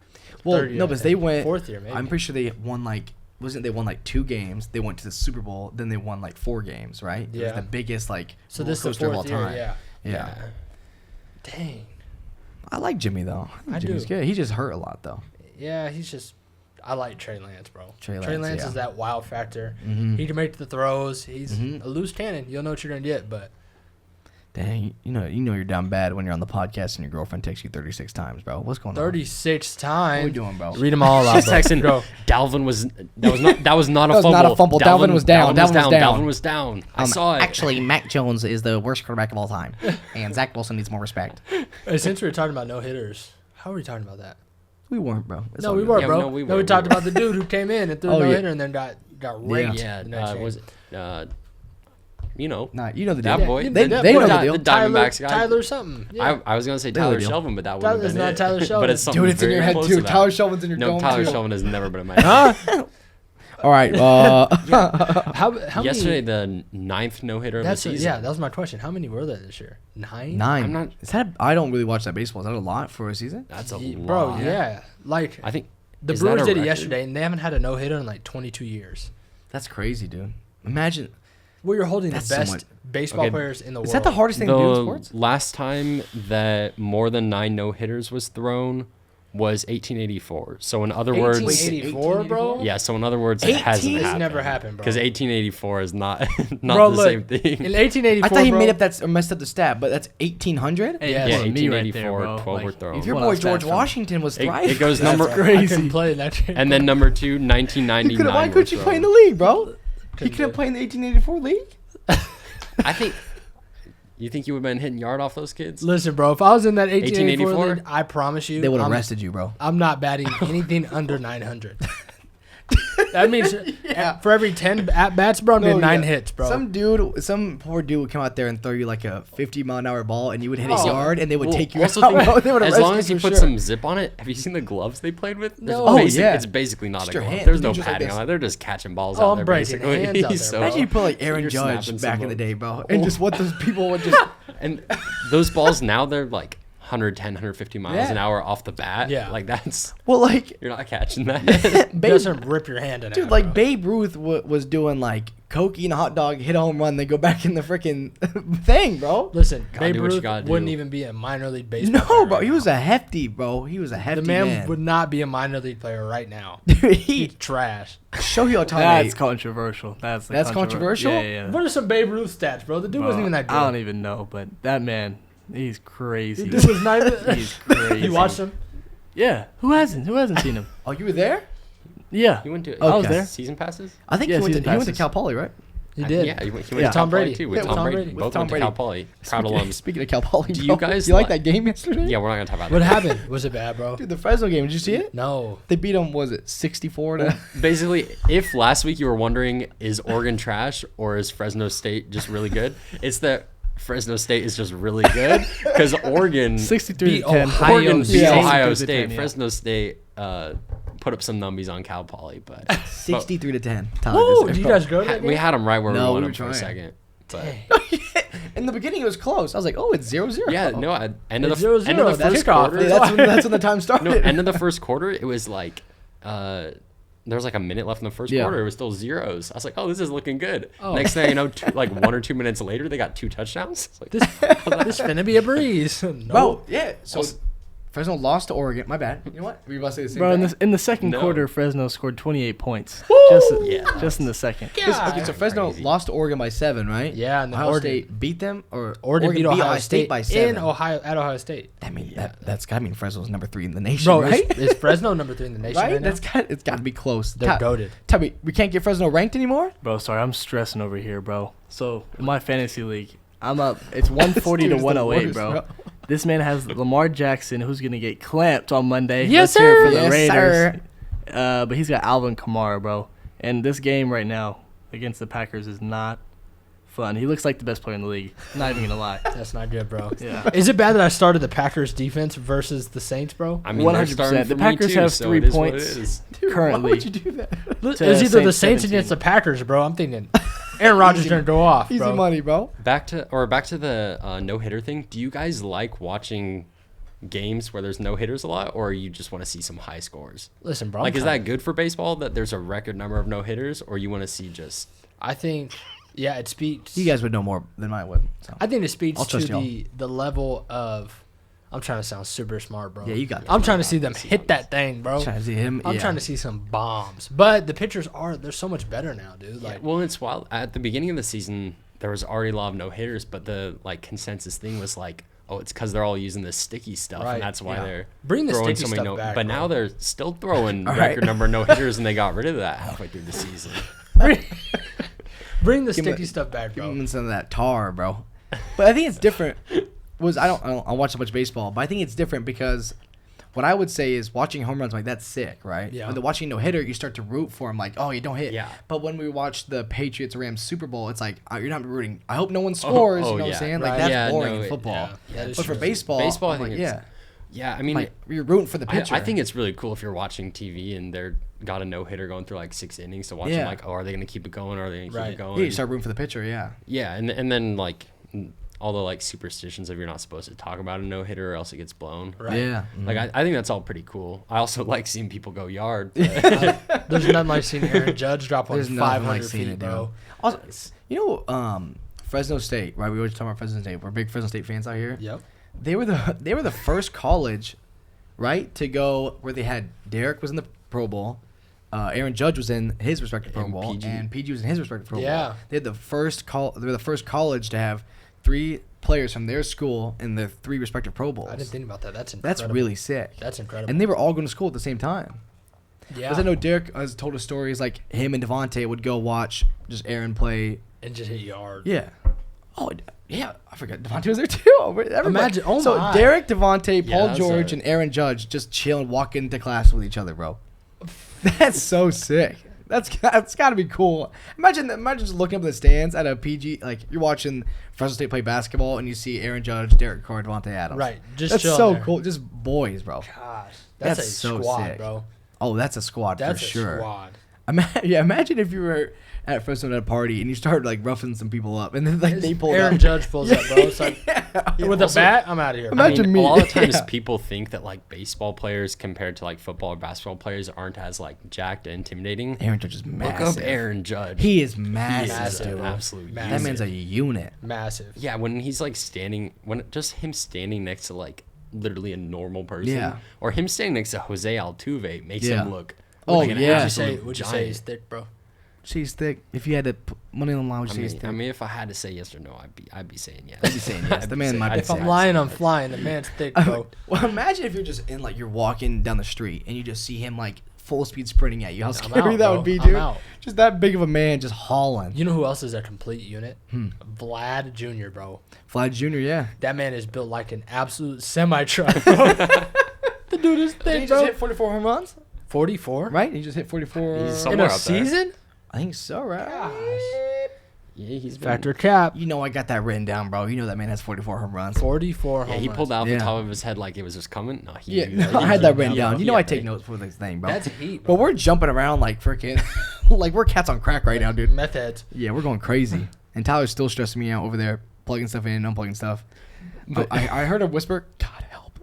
Well, Third year, no, I but they think. went 4th year, maybe. I'm pretty sure they won they won 2 games. They went to the Super Bowl. Then they won 4 games, right? It was Yeah. the biggest So roller this is the coaster of all 4th year, time. yeah. Yeah. Dang. I like Jimmy though. I Jimmy's do. good. He just hurt a lot though. Yeah, he's just. I like Trey Lance, bro. Trey Trey Lance, Lance yeah. is that wild factor. Mhm. He can make the throws. He's Mhm. a loose cannon. You'll know what you're gonna get, but Dang, you know you're down bad when you're on the podcast and your girlfriend texts you 36 times, bro. What's going on? 36 What times. are we doing, bro? Read them all out, She's bro. texting. Go. Dalvin was not a That was fumble. not a fumble. Dalvin was down. Dalvin was down. Dalvin was down. I saw it. Actually, Mac Jones is the worst quarterback of all time, and Zach Wilson needs more respect. Hey, since we were talking about no hitters, how are we talking about that? We weren't, bro. It's No, all we good. were, Yeah, bro. no, we No, were. we talked about the dude who came in and threw Oh, a no yeah. hitter and then got raped. Yeah, the next was game. it? You know, Nah, you know the deal. that boy. They that know boy, the deal. The Diamondbacks guy. Tyler something. Yeah. I was gonna say They know the Tyler deal. Shelvin, but that wouldn't have It's been not it. Tyler but Shelvin. it's something Dude, it's in very your head close too. to that. Tyler Shelvin's in your No, dome Tyler too. Shelvin has never been in my head. Huh? All right. How Yesterday, many? the 9th no hitter of the That's season. yeah. That was my question. How many were there this year? 9. 9. I'm not- Is that? I don't really watch that baseball. Is that a lot for a season? That's a Bro, lot. yeah. Like I think the is that Brewers a did it record? yesterday, and they haven't had a no hitter in like 22 years. That's crazy, dude. Imagine. Well, you're holding That's the best somewhat- baseball Okay. players in the Is world. that the hardest thing to do in The sports? last time that more than 9 no hitters was thrown was 1884. So in other words, 1884, bro? yeah. So in other words, it hasn't 18? It's happened. never happened, bro. Because 1884 is not not Bro, the look, same thing. In 1884, I thought he bro, made up that or messed up the stat, but that's 1800. Hey, Yeah, that's yeah, me right there, 1884, bro. 12 were Like, thrown. If your Well, boy that's George bad from- Washington was It thriving, goes That's number, right. I crazy. couldn't play that. and then number 2, 1999. why were couldn't you play in the thrown. league, bro? He Couldn't couldn't do play in the 1884 league. I think. You think you would have been hitting yard off those kids? Listen, bro, if I was in that 1884 1884? league, I promise you, They would have I'm- arrested you, bro. I'm not batting anything under 900. That means for every 10 at bats, bro, I'm getting 9 hits, bro. Some poor dude would come out there and throw you like a 50-mile-an-hour ball, and you would hit his Oh. yard, and they would Well, take you also out. think- bro. They would as arrest long as you for put sure. some zip on it. Have you seen the gloves they played with? No. Oh, yeah. It's basically not Just a your glove. hand. There's You no just like padding this. on it. They're just catching balls Oh, out I'm there, breaking basically. hands out there, So- bro. Imagine you put like Aaron You're Judge snapping back some in the up. day, bro, and just what those people would just. And those balls now, they're like 110, 150 miles Yeah. an hour off the bat. Yeah. Like that's, Well, like you're not catching that. Babe, doesn't rip your hand in dude, half, like bro. Babe Ruth was doing like coke, eating a hot dog, hit a home run, then go back in the freaking thing, bro. Listen, Gotta Babe do what you Ruth gotta do. wouldn't even be a minor league baseball No, player bro, right he was now. a hefty, bro. He was a hefty The man, man. would not be a minor league player right now. Dude, He's he trash. Shohei Ohtani. That's controversial. That's controversial? Yeah, yeah. What are some Babe Ruth stats, bro? The dude Bro, wasn't even that good. I don't even know, but that man, he's crazy. The dude was not even. He's crazy. You watched him? Yeah. Who hasn't? Who hasn't seen him? Oh, you were there? Yeah. You went to I was there. season passes? I think Yeah, he went season to passes. Cal Poly, right? He did. Yeah, he went Yeah. to Cal Tom Poly Brady. too. With Yeah, Tom Tom Brady. Brady. Both With Tom went to Brady. Cal Poly. Proud alums. Speaking of Cal Poly, Do you bro, guys you like like- that game yesterday? Yeah, we're not gonna talk about What that. happened? Was it bad, bro? Dude, the Fresno game. Did you see it? No. They beat them. Was it 64 to? Basically, if last week you were wondering, is Oregon trash or is Fresno State just really good? It's that Fresno State is just really good because Oregon 63 Beat to 10. Ohio Oregon beat State. Ohio 63 to State. 10, yeah. Fresno State put up some numbies on Cal Poly, but 63 to 10. Tyler, Woo! this- Did you guys go to that we game? had them right where No, we we wanted were them for a trying. second. But In the beginning, it was close. I was like, oh, it's 0-0. yeah, no, end of It's the 0-0. end of the That's first kickoff. quarter. That's when the time No, started. end of the first quarter, it was like there was like a minute left in the first Yeah. quarter. It was still zeros. I was like, oh, this is looking good. Oh. Next thing you know, like 1 or 2 minutes later, they got 2 touchdowns. It's like, This finna be a breeze. No. Bro, yeah. So Also- Fresno lost to Oregon. My bad. You know what? Were you about to say the same Bro, thing? in the second No. quarter, Fresno scored 28 points. Yeah. Just in the second. God. Okay, so Fresno Crazy. lost to Oregon by 7, right? Yeah, and then Ohio Oregon- State beat them, or Oregon beat Ohio State by 7. in Ohio at Ohio State. I mean, that's got to mean Fresno's number 3 in the nation, Bro, right? is Fresno number 3 in the nation right? right now? It's got to be close. They're goated. Tell me, we can't get Fresno ranked anymore? Bro, sorry, I'm stressing over here, bro. So, in my fantasy league, I'm up. It's 140 to Dude's the 108, worst, bro. This man has Lamar Jackson, who's going to get clamped on Monday. Yes, Let's hear it for sir. the Yes, Raiders. sir. But he's got Alvin Kamara, bro. And this game right now against the Packers is not fun. He looks like the best player in the league. Not even going to lie. That's not good, bro. Yeah. Is it bad that I started the Packers defense versus the Saints, bro? I mean, they're 100%. starting The for me Packers too, have so 3 it is what it points. is. Dude, Currently. why would you do that? It was To either the Saints Saints 17. against the Packers, bro. I'm thinking Aaron Rodgers Easy- gonna go off, Easy bro. money, bro. Back to the no hitter thing. Do you guys like watching games where there's no hitters a lot, or you just want to see some high scores? Listen, bro. Like, is that good for baseball that there's a record number of no hitters, or you want to see just? I think, yeah, it speaks. You guys would know more than I would. So. I think it speaks I'll to trust y'all. the level of. I'm trying to sound super smart, bro. Yeah, you got this. I'm trying to see them hit that thing, bro. Trying to see him. I'm yeah. trying to see some bombs. But the pitchers they're so much better now, dude. Like, Well, it's wild. At the beginning of the season, there was already a lot of no hitters, but the like consensus thing was like, oh, it's because they're all using this sticky stuff, Right, and that's why yeah. they're Bring the throwing sticky so many stuff no. back, But bro. now they're still throwing All right. record number of no hitters, and they got rid of that halfway through the season. bring the Give 'em sticky a- stuff back, Give bro. him some of that tar, bro. But I think it's different. I watch so much baseball, but I think it's different because what I would say is watching home runs, like, that's sick, right? Yeah. But the watching no hitter, you start to root for him, like, oh, you don't hit. Yeah. But when we watch the Patriots Rams Super Bowl, it's like, you're not rooting. I hope no one scores. oh, You know what yeah. I'm saying? Right. Like, that's Yeah, boring no, in it- football. Yeah, that is But for true. baseball, Baseball, I I'm think like, it's- yeah. Yeah, I mean, Like, you're rooting for the pitcher. I think it's really cool if you're watching TV and they're got a no hitter going through like 6 innings to watch them. Yeah. Like, oh, are they going to keep it going? Or are they going to keep Right. it going? Yeah, you start rooting for the pitcher, yeah. Yeah, and then like all the like superstitions of you're not supposed to talk about a no hitter or else it gets blown. Right. Yeah. Like I think that's all pretty cool. I also like seeing people go yard. but- There's nothing like seeing Aaron Judge drop on There's nothing 500 like feet, seeing it, bro. dude. Also, you know, Fresno State, right? We always talk about Fresno State. We're big Fresno State fans out here. Yep. They were the first college, right, to go where they had Derek was in the Pro Bowl, Aaron Judge was in his respective Pro And Bowl, PG. and PG was in his respective Pro Yeah. Bowl. They had the first They were the first college to have 3 players from their school in their 3 respective Pro Bowls. I didn't think about that. That's incredible. That's really sick. That's incredible. And they were all going to school at the same time. yeah. Because I know Derek has told us stories like him and Devontae would go watch just Aaron play. and just hit yard. Yeah. Oh, yeah. I forgot Devontae was there too. Everybody. Imagine- oh so my. Derek, Devontae, Yeah, Paul that's George, a- and Aaron Judge just chilling, walking into class with each other, bro. That's so sick. That's got to be cool. Imagine just looking up in the stands at a PG, like you're watching Fresno State play basketball and you see Aaron Judge, Derek Carr, Devontae Adams. Right. Just That's chilling so there. cool. Just boys, bro. Gosh. That's a so squad, sick. bro. Oh, that's a squad That's for a sure. squad. Imagine if you were at Fresno at a party and you started like roughing some people up, and then like they pulled Aaron up. Judge pulls up, bro. It's like, with a bat, I'm out of here. Imagine- I mean, me. a lot of times Yeah. people think that like baseball players compared to like football or basketball players aren't as like jacked and intimidating. Aaron Judge is Look massive. up Aaron Judge. He is He massive, is Massive. an dude. absolute Massive. That unit. man's a unit. Massive. Yeah, when he's like standing, when just him standing next to like literally a normal person, Yeah. or him standing next to Jose Altuve makes Yeah. him look. Oh, like an yeah. absolute Would you say giant. he's thick, bro? She's thick. If you had to put money on the line, would you say he's thick? I mean, if I had to say yes or no, I'd be saying yes. I'd be saying yes. The man might be I'd If say I'm I'd lying, say I'm yes. flying. The man's thick, bro. Well, imagine if you're just in like you're walking down the street and you just see him like full speed sprinting at you. How I'm scary out, that bro. would be, I'm dude. out. Just that big of a man just hauling. You know who else is a complete unit? Vlad Jr., bro. Vlad Jr., yeah. That man is built like an absolute semi-truck, bro. The dude is Did thick, he bro. just hit 44 home runs? 44? Right? He just hit 44. He's In somewhere a up there. season? I think so, right? Yeah, he's been, Factor cap. You know I got that written down, bro. You know that man has 44 home runs. 44 Yeah, home he pulled out Yeah. the top of his head like it was just coming. No, he Yeah, knew that. I had that written Yeah, down. You know I take yeah. notes for this thing, bro. That's heat, bro. But we're jumping around like freaking, like we're cats on crack right now, dude. Meth heads. Yeah, we're going crazy. And Tyler's still stressing me out over there, plugging stuff in, unplugging stuff. But I heard a whisper, God help.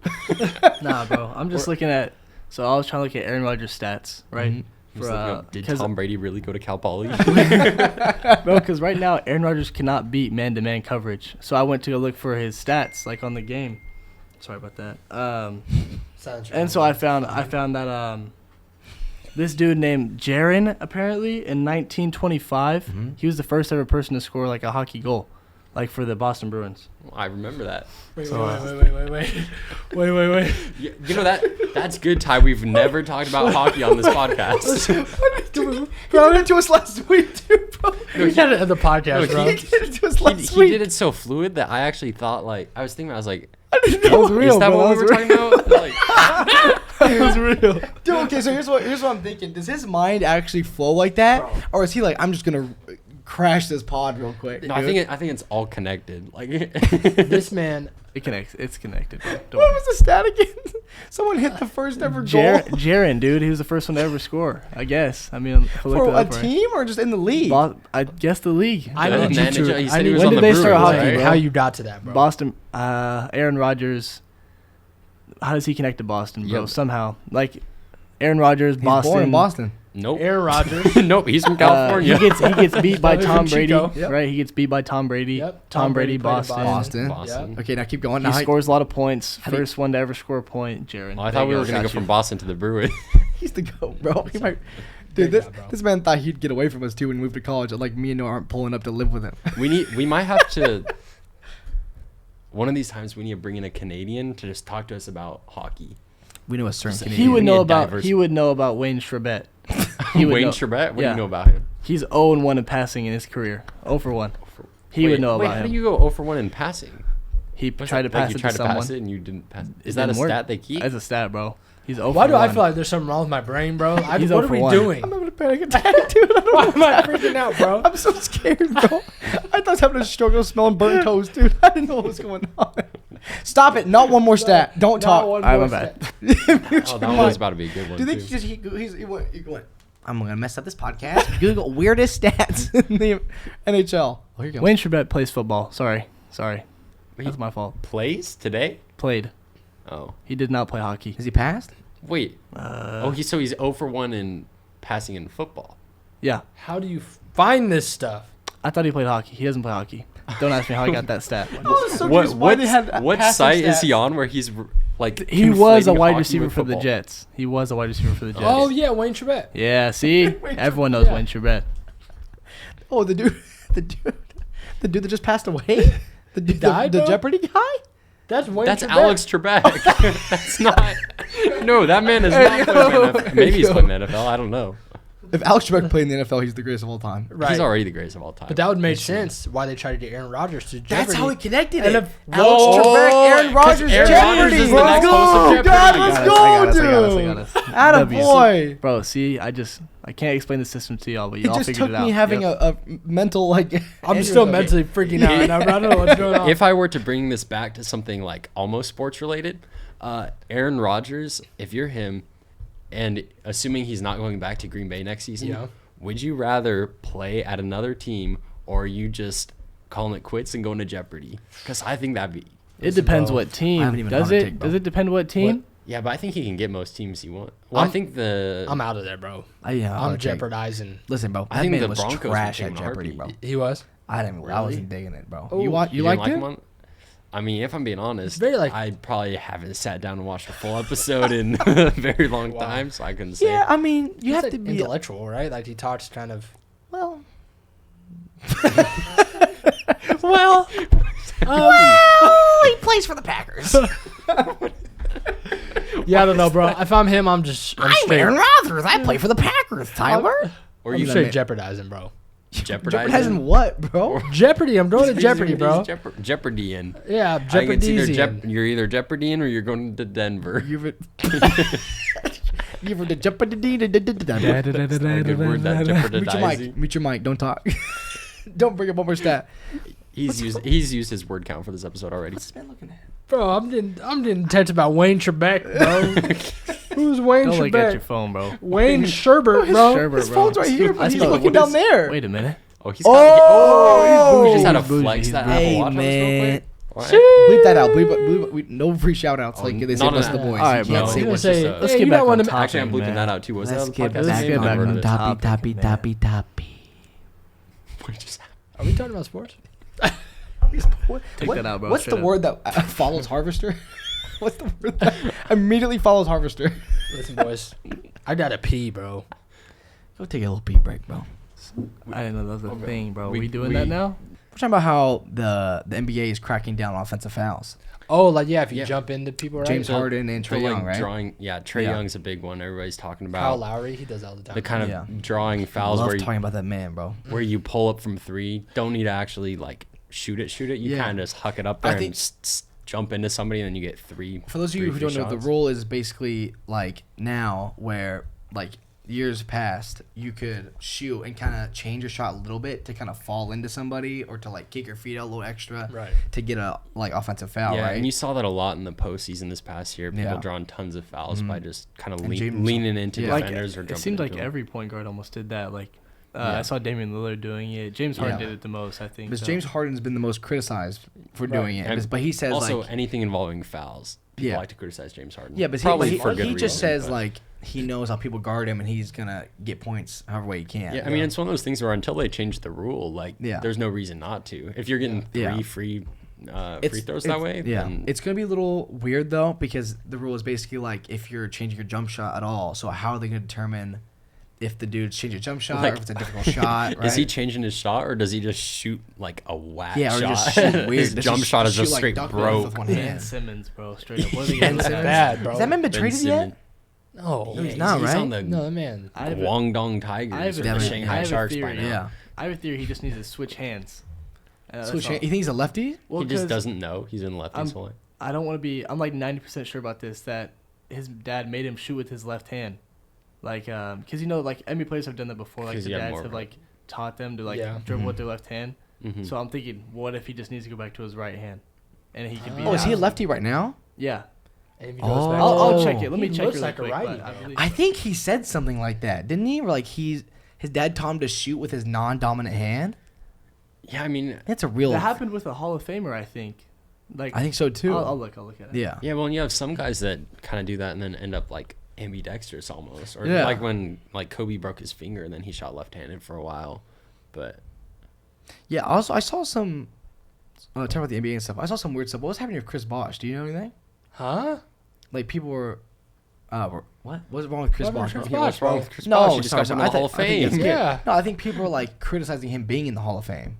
Nah, bro. I'm just looking at. So I was trying to look at Aaron Rodgers' stats, right? Mhm. He was looking up, did Tom Brady really go to Cal Poly? Bro, because right now Aaron Rodgers cannot beat man-to-man coverage. So I went to go look for his stats, like on the game. Sorry about that. And so I found that this dude named Jaron, apparently in 1925, he was the first ever person to score like a hockey goal, like for the Boston Bruins. I remember that. Wait. You know that's good, Ty. We've never talked about hockey on this podcast. Bro, he did it to us last week, too, bro. We had it at the podcast, bro. He did it to us he, last he week. did it so fluid that I actually thought I was like, I didn't That know. was real, is that bro. what we were talking about? Like, It was real. Dude, okay, so here's what I'm thinking. Does his mind actually flow like that? Bro. Or is he like, I'm just going to crash this pod real quick? no, I think it's all connected. Like, This man, It's connected, bro. Don't What worry. was the stat again? Someone hit the first ever goal Jaron, dude, he was the first one to ever score. I guess. I mean, if I looked for it a up right. team or just in the league? I guess the league. I Yeah, need man, you to. he said I he need was When on did the they start Bruins, hockey, right? bro? how you got to that, bro. Boston, Aaron Rodgers. How does he connect to Boston, bro? Yep. Somehow, like Aaron Rodgers, He's Boston. born in Boston. Nope. Aaron Rodgers. Nope. He's from California. He gets beat by He's from Tom Brady, Chico. Yep. right? He gets beat by Tom Brady. Yep. Tom Brady, played in Boston. Boston. Yep. Okay, now keep going. He Now, scores a lot of points. How do you- First one to ever score a point, Jaron. Well, I thought we were gonna go Got you. from Boston to the Bruins. he's the GOAT, bro. He might, Big dude, guy, bro. this man thought he'd get away from us too when we moved to college. Like me and Noah aren't pulling up to live with him. We might have to. One of these times we need to bring in a Canadian to just talk to us about hockey. We know a certain He Canadian. He would We know need about diverse- he would know about Wayne Chrebet. He would Wayne know. Chrebet? What do Yeah. you know about him? He's 0-1 in passing in his career. 0 for 1. He would know wait, about how him. do you go 0 for 1 in passing? He What's tried to that? Like pass you it tried to to someone. pass it and you didn't pass. It Is that a didn't work. stat they keep? That's a stat, bro. He's 0 Why for do I 1. feel like there's something wrong with my brain, bro? He's What 0 are for we 1. doing? I'm having a panic attack, dude. I don't Why know. am I freaking out, bro? I'm so scared, bro. I thought I was having a stroke. I was smelling burnt toast, dude. I didn't know what was going on. Stop it. Not one more stat. Don't talk. Not one Alright, more my bad. step. Oh, that one was about to be a good one. Do you think too. he went, I'm going to mess up this podcast. Google weirdest stats in the NHL. Oh, here you go. Wayne Chrebet plays football. Sorry. That's my fault. plays today? Played. Oh, He did not play hockey. Has he passed? wait. He's 0 for 1 in passing in football. Yeah. How do you find this stuff? I thought he played hockey. He doesn't play hockey. Don't ask me how I got that stat. What site is he on where he's like? He was a conflating wide hockey receiver with for the football? Jets. He was a wide receiver for the Jets. Oh yeah, Wayne Chrebet. Yeah, see? Everyone knows yeah. Wayne Chrebet. Oh, the dude that just passed away? The dude, died, the bro? Jeopardy guy? That's Wayne That's Chrebet. Alex Trebek. That's not. No, that man is not playing in the NFL. Maybe he's playing in the NFL. I don't know. If Alex Trebek played in the NFL, he's the greatest of all time. Right. He's already the greatest of all time. But that would make sense why they tried to get Aaron Rodgers to Jeopardy. That's how he connected And it. if- Alex Whoa. Trebek, Aaron Rodgers, Aaron Jeopardy. Rodgers is the Let's next host of go, Jeopardy. God, I let's got go, dude. W. Attaboy. Bro, see, I can't explain the system to y'all, but It y'all just figured took it out. me having Yep. a mental, like... I'm still aneurysm. mentally freaking out right now, bro. I don't know what's going on. If I were to bring this back to something like almost sports related, Aaron Rodgers, if you're him, and assuming he's not going back to Green Bay next season, Yeah. would you rather play at another team or are you just calling it quits and going to Jeopardy? Because I think that'd be. It depends bro, what team. I haven't even Does thought of it? take, bro. Does it depend what team? Yeah, but I think he can get most teams he wants. Well, I think I'm out of there, bro. Yeah, I'm jeopardizing. Listen, bro. I That think man the was Broncos would trash take at him in a Jeopardy, bro. heartbeat. He was. I Really? wasn't digging it, bro. Oh. You You liked didn't it? like him on? I mean, if I'm being honest, very like- I probably haven't sat down and watched a full episode in a very long Wow. time, so I couldn't say. Yeah, I mean, you He's have like to be... intellectual, right? Like he talks kind of. Well... Well, well, he plays for the Packers. Yeah, I don't know, bro. If I'm him, I'm straight. Rodgers. I play for the Packers, Tyler. Or I'm you straight jeopardizing, bro. Jeopardizing what, bro? Jeopardy. I'm going to Jeopardy, bro. Jeopardying. Yeah, I think it's Jeopardying. you're either Jeopardying or you're going to Denver. You've the Jeopardy. Good word, that jeopardizing. Mute your mic. Don't talk. Don't bring up one more stat. He's used his word count for this episode already. What's this man looking at? Bro, I'm getting text about Wayne Trebek, bro. Who's Wayne Don't look at your Trebek? phone, bro. Wayne Sherbert, bro. Sherbert, His bro. phone's right here, but That's he's not- looking what down is- there. Wait a minute. Oh, he's Oh, just had to he's bougie, flex he's that bougie. Apple Hey, Watch on us real man. quick. What? Bleep that out. Bleep no free shout outs like they say not most a- of the boys. Alright, You can't bro. say I'm what's gonna just say, a- Let's hey, get you back don't on want to. topic. Actually, I'm bleeping man. that out too. Was that Let's on the get podcast? back I can't on remember what it is. toppy. What just happened? Are we talking about sports? Take that out, bro. What's the Straight up. word that follows harvester? What's the word that immediately follows harvester? Listen, boys, I gotta pee, bro. Go take a little pee break, bro. I didn't know that was a thing, bro. We- We doing we- that now? We're talking about how the NBA is cracking down on offensive fouls. Oh, like yeah, if you Yeah. jump into people, right? James Harden and Trae The, Young, right? drawing, Trey Yeah. Young's a big one. Everybody's talking Kyle about Lowry, he does that all the time. the kind of Yeah. drawing I fouls love where talking about that man, bro. you pull up from three. Don't need to actually like shoot it. You Yeah. kind of just huck it up I there think- and jump into somebody, and then you get three. For those of you three who free don't know, the shots. rule is basically like now where like years past you could shoot and kind of change your shot a little bit to kind of fall into somebody or to like kick your feet out a little extra Right. to get a like offensive foul, Yeah, right? and you saw that a lot in the postseason this past year. People Yeah. drawing tons of fouls by just kind of And James- leaning into yeah. defenders or It jumping seemed like into 'em. every point guard almost did that. Like, Yeah. I saw Damian Lillard doing it. James Harden Yeah. did it the most, I think. because so. James Harden's been the most criticized for Right. doing it, And but he says also like anything involving fouls. People Yeah. like to criticize James Harden. yeah, but Probably he for good just reason, says but- like he knows how people guard him and he's gonna get points however way he can. Yeah, I mean, it's one of those things where until they change the rule, like, Yeah. there's no reason not to. If you're getting three Yeah. free throws that way, Yeah, then it's gonna be a little weird though because the rule is basically like if you're changing your jump shot at all. So how are they gonna determine if the dude's changing a jump shot Like, or if it's a difficult shot? Right? is he changing his shot or does he just shoot like a whack Yeah, or shot? just shoot weird. His Does jump he shot is shoot, just like, straight duck both broke. with one Ben hand? Simmons, bro. Straight up. What are they Ben gonna do? Simmons. bad, bro. Has that man been Ben traded Simmons. yet? No, No, he's not, He's right? on the no, that man. I have a- Guangdong I have Tigers a- or the I Shanghai have a Sharks by theory. now. Yeah. I have a theory he just needs to switch hands. That's Switch all. hand- you think he's a lefty? Well, He just 'cause doesn't know. He's in lefty solely. I don't want to be. I'm like 90% sure about this that his dad made him shoot with his left hand, like because like NBA players have done that before. Like 'Cause the you have dads more have of a- like taught them to like Yeah. dribble with their left hand. Mhm. So I'm thinking, what if he just needs to go back to his right hand, and he could be. Oh, is he a out. lefty right now? Yeah, And if he Oh. goes back I'll to- check it. Let me He check looks really like a quick. righty, but I though. believe- I think he said something like that, didn't he? Or like his dad taught him to shoot with his non-dominant hand. Yeah, I mean, That's a real. that happened with a Hall of Famer, I think. Like I think so too. I'll look at it. Yeah. yeah, well, and you have some guys that kind of do that and then end up like ambidextrous almost. Or Yeah. like when like Kobe broke his finger and then he shot left-handed for a while. But Yeah. Also, I saw some. Talking about the NBA and stuff. I saw some weird stuff. What was happening with Chris Bosh? Do you know anything? Huh? Like people were what? What's wrong with Chris What about Bosh? Chris bro? Yeah, what's wrong with Chris No, Bosh? He just sorry, got sorry. put in the Hall of I think it's Fame. good. Yeah. No, I think people are like criticizing him being in the Hall of Fame,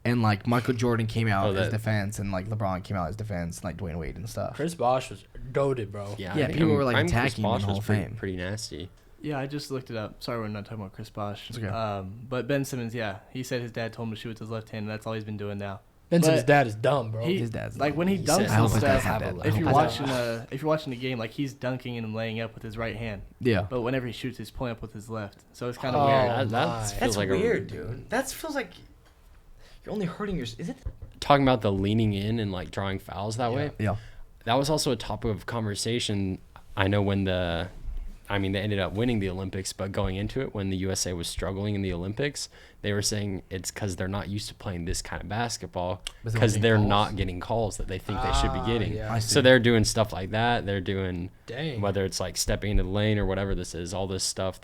and like Michael Jordan came out Oh, as that- defense, and like LeBron came out as defense, like Dwayne Wade and stuff. Chris Bosh was goaded, bro. Yeah, Yeah, I think people were, like, Chris attacking him in Bosh the Hall was of pretty, Fame. pretty nasty. Yeah, I just looked it up. Sorry, we're not talking about Chris Bosh. It's okay. But Ben Simmons, yeah, he said his dad told him to shoot with his left hand, and that's all he's been doing now. Benson's But dad is dumb, bro. He- His dad's like when he He dunks said- and I hope his dad's stuff. not that. I If hope you're his watching if you're watching the game, like he's dunking and laying up with his right hand, Yeah. but whenever he shoots, he's pulling up with his left. So it's kind of Oh, weird. That my. feels That's like weird, dude. That feels like you're only hurting your. Is it? Talking about the leaning in and like drawing fouls that way. Yeah. That was also a topic of conversation. I know when they ended up winning the Olympics, but going into it, when the USA was struggling in the Olympics, they were saying it's because they're not used to playing this kind of basketball But they're because getting they're calls? not getting calls that they think they should be getting. yeah. I see. So they're doing stuff like that. They're doing Dang. whether it's like stepping into the lane or whatever this is, all this stuff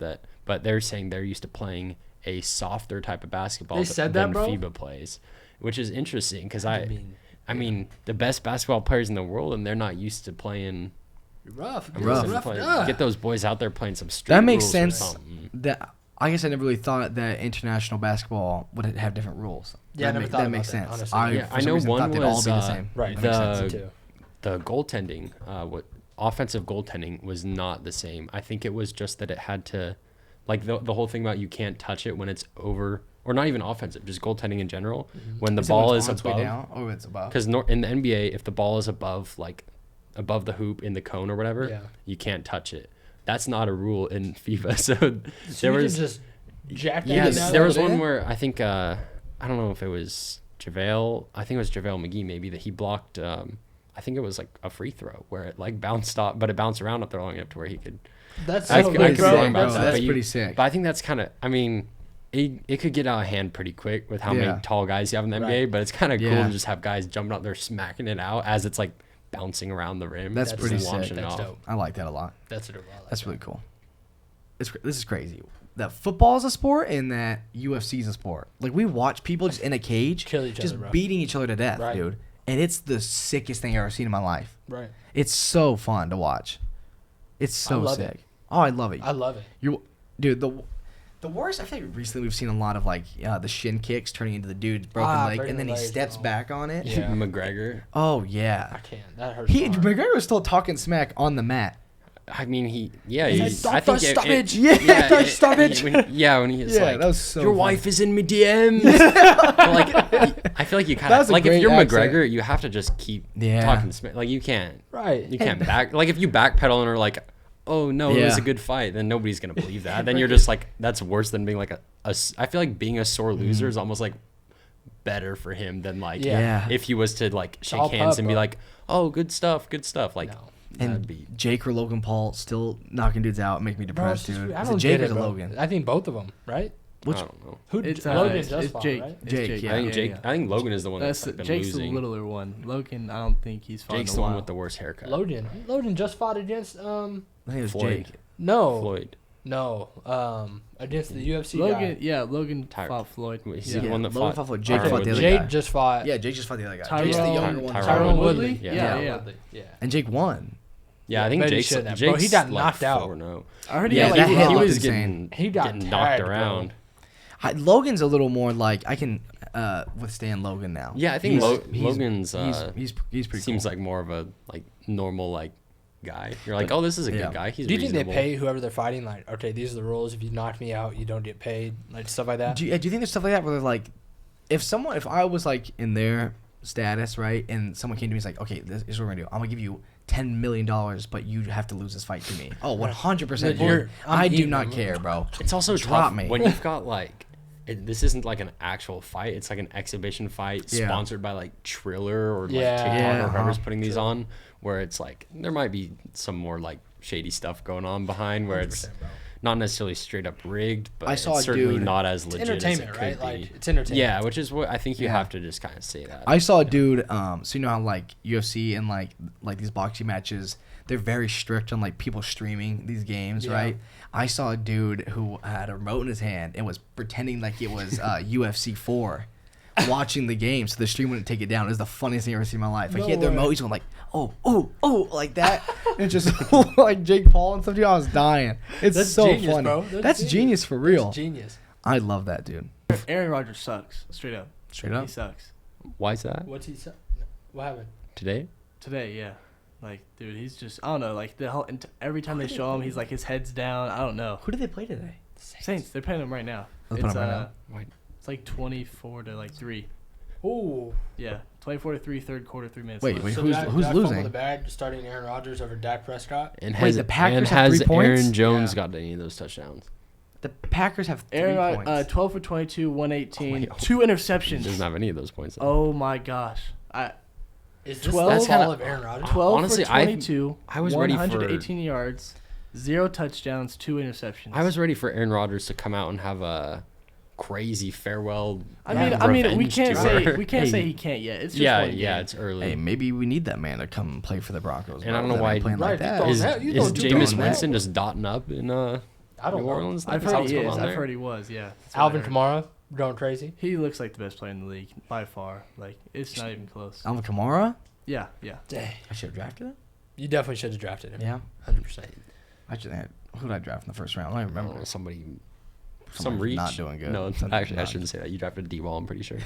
but they're saying they're used to playing a softer type of basketball They said that, than bro? FIBA plays, which is interesting because mean, I mean, the best basketball players in the world, and they're not used to playing. rough. Rough. Get those boys out there playing some street That makes rules or sense. something. That I guess I never really thought that international basketball would have different rules. Yeah, I that never make- thought that about makes that, sense. honestly. Yeah, for I some know reason one thought they'd all was be the same. Right. That makes sense. the goaltending. offensive goaltending was not the same. I think it was just that it had to, like the whole thing about you can't touch it when it's over, or not even offensive, just goaltending in general. When the ball is above, or it's above. because in the NBA, if the ball is above the hoop in the cone or whatever, you can't touch it. That's not a rule in FIFA. So there was just jack that yeah, down there was over one there? where I think I don't know if it was JaVale. I think it was JaVale McGee maybe that he blocked. I think it was like a free throw where it like bounced off, but it bounced around up there long enough to where he could. That's I so could good, be bro. wrong about that, That's but pretty sick. But I think that's kind of. I mean, it could get out of hand pretty quick with how many tall guys you have in the NBA. But it's kind of cool to just have guys jumping up there smacking it out as it's like bouncing around the rim. That's pretty just sick. launching it That's off. dope. I like that a lot. That's dope. I like That's that. really cool. This is crazy. That football is a sport and that UFC is a sport. Like we watch people just in a cage, Kill each just other, bro. beating each other to death, Right. dude. And it's the sickest thing I've ever seen in my life. Right. It's so fun to watch. It's so love sick. it. Oh, I love it. I love it. Dude, the worst. I feel like recently we've seen a lot of like the shin kicks turning into the dude's broken leg, breaking and then the he legs, steps oh. back on it. Yeah. McGregor. Oh I yeah. can't. That hurts. my heart. McGregor was still talking smack on the mat. I mean, He's I like, think "Don't stoppage." Don't stoppage. When he's like, that was so. your funny. wife is in my DMs. Like, I feel like you kind That's of a like if great you're accent. McGregor, you have to just keep talking smack. Like you can't Right. back. Like if you backpedal and are like, oh no, it was Yeah. a good fight, then nobody's gonna believe that. Then you're just like, that's worse than being like I feel like being a sore loser is almost like better for him than like Yeah. if he was to like shake all hands pub, and be bro. like, oh, good stuff. Like No. that'd And be. Jake or Logan Paul still knocking dudes out, make me Bro, depressed, it's just- dude. I Is don't it Jake get or it, the bro. Logan? I think both of them, right? Which I don't know. Who? It's Logan it's just fought, Jake. right? It's Jake, Jake. yeah. I think Jake. Yeah. I think Logan is the one that's That's been Jake's losing. the littler one. Logan, I don't think he's fought Jake's in a the while. one with the worst haircut. Logan just fought against I think it was Floyd. Jake. no Floyd. against the UFC Logan, guy. Logan Tyler. fought Floyd. He's Yeah. the one that Logan fought. fought Jake Tyron fought the Woodley. other Jake guy. just fought. Yeah, Jake just fought the other guy. Tyrone- Jake's the younger one. Tyron Woodley. Yeah. Yeah. Yeah. And Jake won. Yeah, I think but he Jake's. shouldn't have. Jake's Bro, he got like knocked out. 4-0. I heard Yeah, that head he looked was insane. getting He got getting knocked tagged, bro. around. Logan's a little more like I can withstand Logan now. Yeah, I think He's- Logan's he's pretty seems cool. like more of a like normal like guy. You're like, oh, this is a Yeah. good guy. He's Do you think reasonable. they pay whoever they're fighting? Like, okay, these are the rules. If you knock me out, you don't get paid. Like stuff like that. Do you think there's stuff like that where they're like, if I was like in their status, right, and someone came to me and was like, okay, this is what we're gonna do. I'm gonna give you $10 million, but you have to lose this fight to me. Oh, 100%. But you're- I'm I do eating not them. care, bro. It's also Drop tough me. when you've got like. This isn't like an actual fight. It's like an exhibition fight Yeah. sponsored by like Triller or like Yeah. TikTok Yeah, or whoever's uh-huh. putting these on. Where it's like there might be some more like shady stuff going on behind where it's 100%, bro. not necessarily straight up rigged, but I saw it's a certainly dude- not as It's legit as it entertainment, could right? be. Like it's entertainment. Yeah, which is what I think you Yeah. have to just kind of say that. I saw a dude. So you know how like UFC and like these boxing matches, they're very strict on like people streaming these games, Yeah. right? I saw a dude who had a remote in his hand and was pretending like it was UFC 4, watching the game, so the stream wouldn't take it down. It was the funniest thing I've ever seen in my life. Like No he had the way. remote, he's going like, oh, like that, and just like Jake Paul and stuff. Dude, I was dying. It's That's so genius, funny. bro. That's genius for real. That's genius. I love that dude. Aaron Rodgers sucks. Straight up. Straight up. He sucks. Why is that? What's he say? What happened? Today? Today, yeah. Like, dude, he's just, I don't know, like, the whole, every time they show him, he's like, his head's down. I don't know. Who did they play today? Saints, they're playing him right now. They're playing It's, him right now? Why? it's like 24 to like 3. Ooh. Yeah, 24 to 3, third quarter, 3 minutes Wait, left. wait, So who's did I losing? fumble the bag starting Aaron Rodgers over Dak Prescott? And Wait, has, the Packers and have has 3 points? Aaron Jones Yeah. got any of those touchdowns? The Packers have 3 Aaron, points. 12 for 22, 118, Oh, wait. 2 He interceptions. doesn't have any of those points. though. Oh my gosh. Is this 12 the kinda- fall of Aaron Rodgers? 12 Honestly, for 22, I was ready for- 118 yards, 0 touchdowns, 2 interceptions. I was ready for Aaron Rodgers to come out and have a crazy farewell. I mean, we revenge can't tour. say he can't yet. It's just yeah, one game. it's early. Hey, maybe we need that man to come play for the Broncos. And I don't bro, know that why- ain't playing Right, like that. you is don't- you is don't do Jameis that. Winston just dotting up in I don't New know. Orleans? I've That's heard what's he going is. on I've there? heard he was, yeah. That's what I Alvin heard. Kamara going crazy. He looks like the best player in the league by far. Like, it's not even close. Alvin Kamara? Yeah. Dang. I should have drafted him. You definitely should have drafted him. Yeah. 100%. I should have. Who did I draft in the first round? I don't even I don't remember. know, somebody. Some Somebody's reach. not doing good. No, Somebody's actually, I not. shouldn't say that. You drafted D-Wall, I'm pretty sure.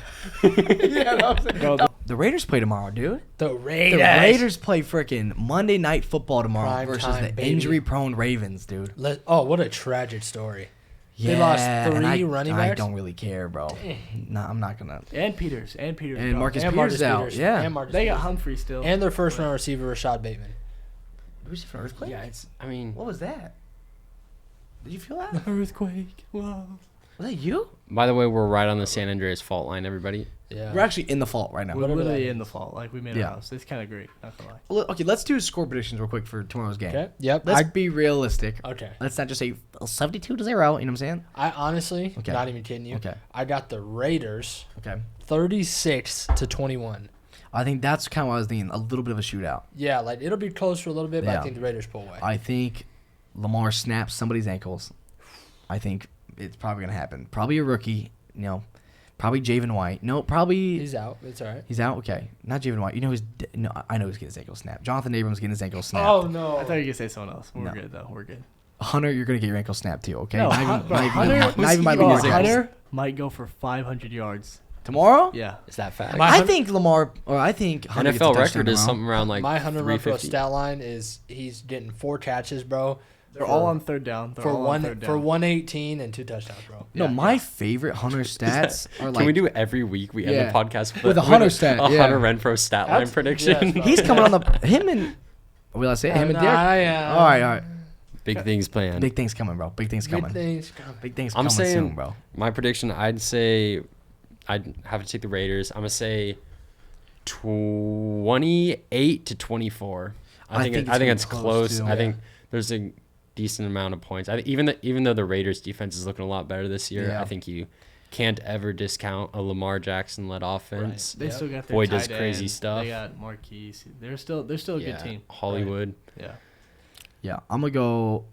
Yeah, that was No, The Raiders play tomorrow, dude. The The Raiders. Raiders play freaking Monday Night Football tomorrow Prime versus time, the baby. injury-prone Ravens, dude. What a tragic story. Yeah, They lost and 3 running I backs? don't really care, bro. No, I'm not gonna. And Peters. And gone. Marcus And Peters Marcus is out. Peters. Yeah. And Marcus They got Peters. Humphrey still. And their first round receiver, Rashad Bateman. Was it an earthquake? Yeah, it's. I mean, What was that? Did you feel that? Earthquake. Wow. Was that you? by the way, we're right on the San Andreas fault line, everybody. Yeah. We're actually in the fault right now. We're Whatever that literally means. in the fault. Like, we made Yeah. a house. It's kind of great. Not gonna lie. Okay, let's do score predictions real quick for tomorrow's game. Okay. Yep. Let's be realistic. Okay. Let's not just say 72-0. You know what I'm saying? I honestly, Okay. not even kidding you. Okay. I got the Raiders Okay. 36-21. I think that's kind of what I was thinking. A little bit of a shootout. Yeah, like it'll be close for a little bit, but Yeah. I think the Raiders pull away. I think Lamar snaps somebody's ankles. I think it's probably gonna happen. Probably a rookie. You know, probably Javen White. No, probably He's out. It's all right. he's out. Okay, not Javen White. You know no, I know he's getting his ankle snapped. Jonathan Abrams getting his ankle snapped. Oh no. I thought you were going to say someone else. We're No. good, though. We're good. Hunter, you're gonna get your ankle snapped too. Okay, No, not even, Hunter- not even, Hunter- not even by Bro, Lamar's ankles. Hunter might go for 500 yards. Tomorrow? Yeah. Is that fact? My I Hunter- think Lamar, or I think Hunter gets a NFL touchdown record is tomorrow. something around like My Hunter run for a 350. stat line is he's getting 4 catches, bro. They're all on third down. They're for all on one third down. for 118 and 2 touchdowns, bro. No, Yeah, my favorite Hunter stats are like Can we do it every week? We end Yeah. the podcast With a Hunter stat, a yeah. Hunter Renfro stat line That's- prediction. yes, bro. he's coming on the him and will I say it? Him and No, Derek? All right. Big things planned. Big things coming, bro. Big things Good coming. things coming. Big things I'm coming saying soon, bro. my prediction. I'd say I'd have to take the Raiders. I'm gonna say 28-24. I think it's gonna be it's close, close. too. I Yeah. think there's a decent amount of points. I think even though the Raiders defense is looking a lot better this year, Yeah. I think you can't ever discount a Lamar Jackson led offense. They Yep. still got their Boyd does tight crazy end. stuff. They got Marquise. They're still a good team. Hollywood. Yeah. Yeah, I'm gonna go.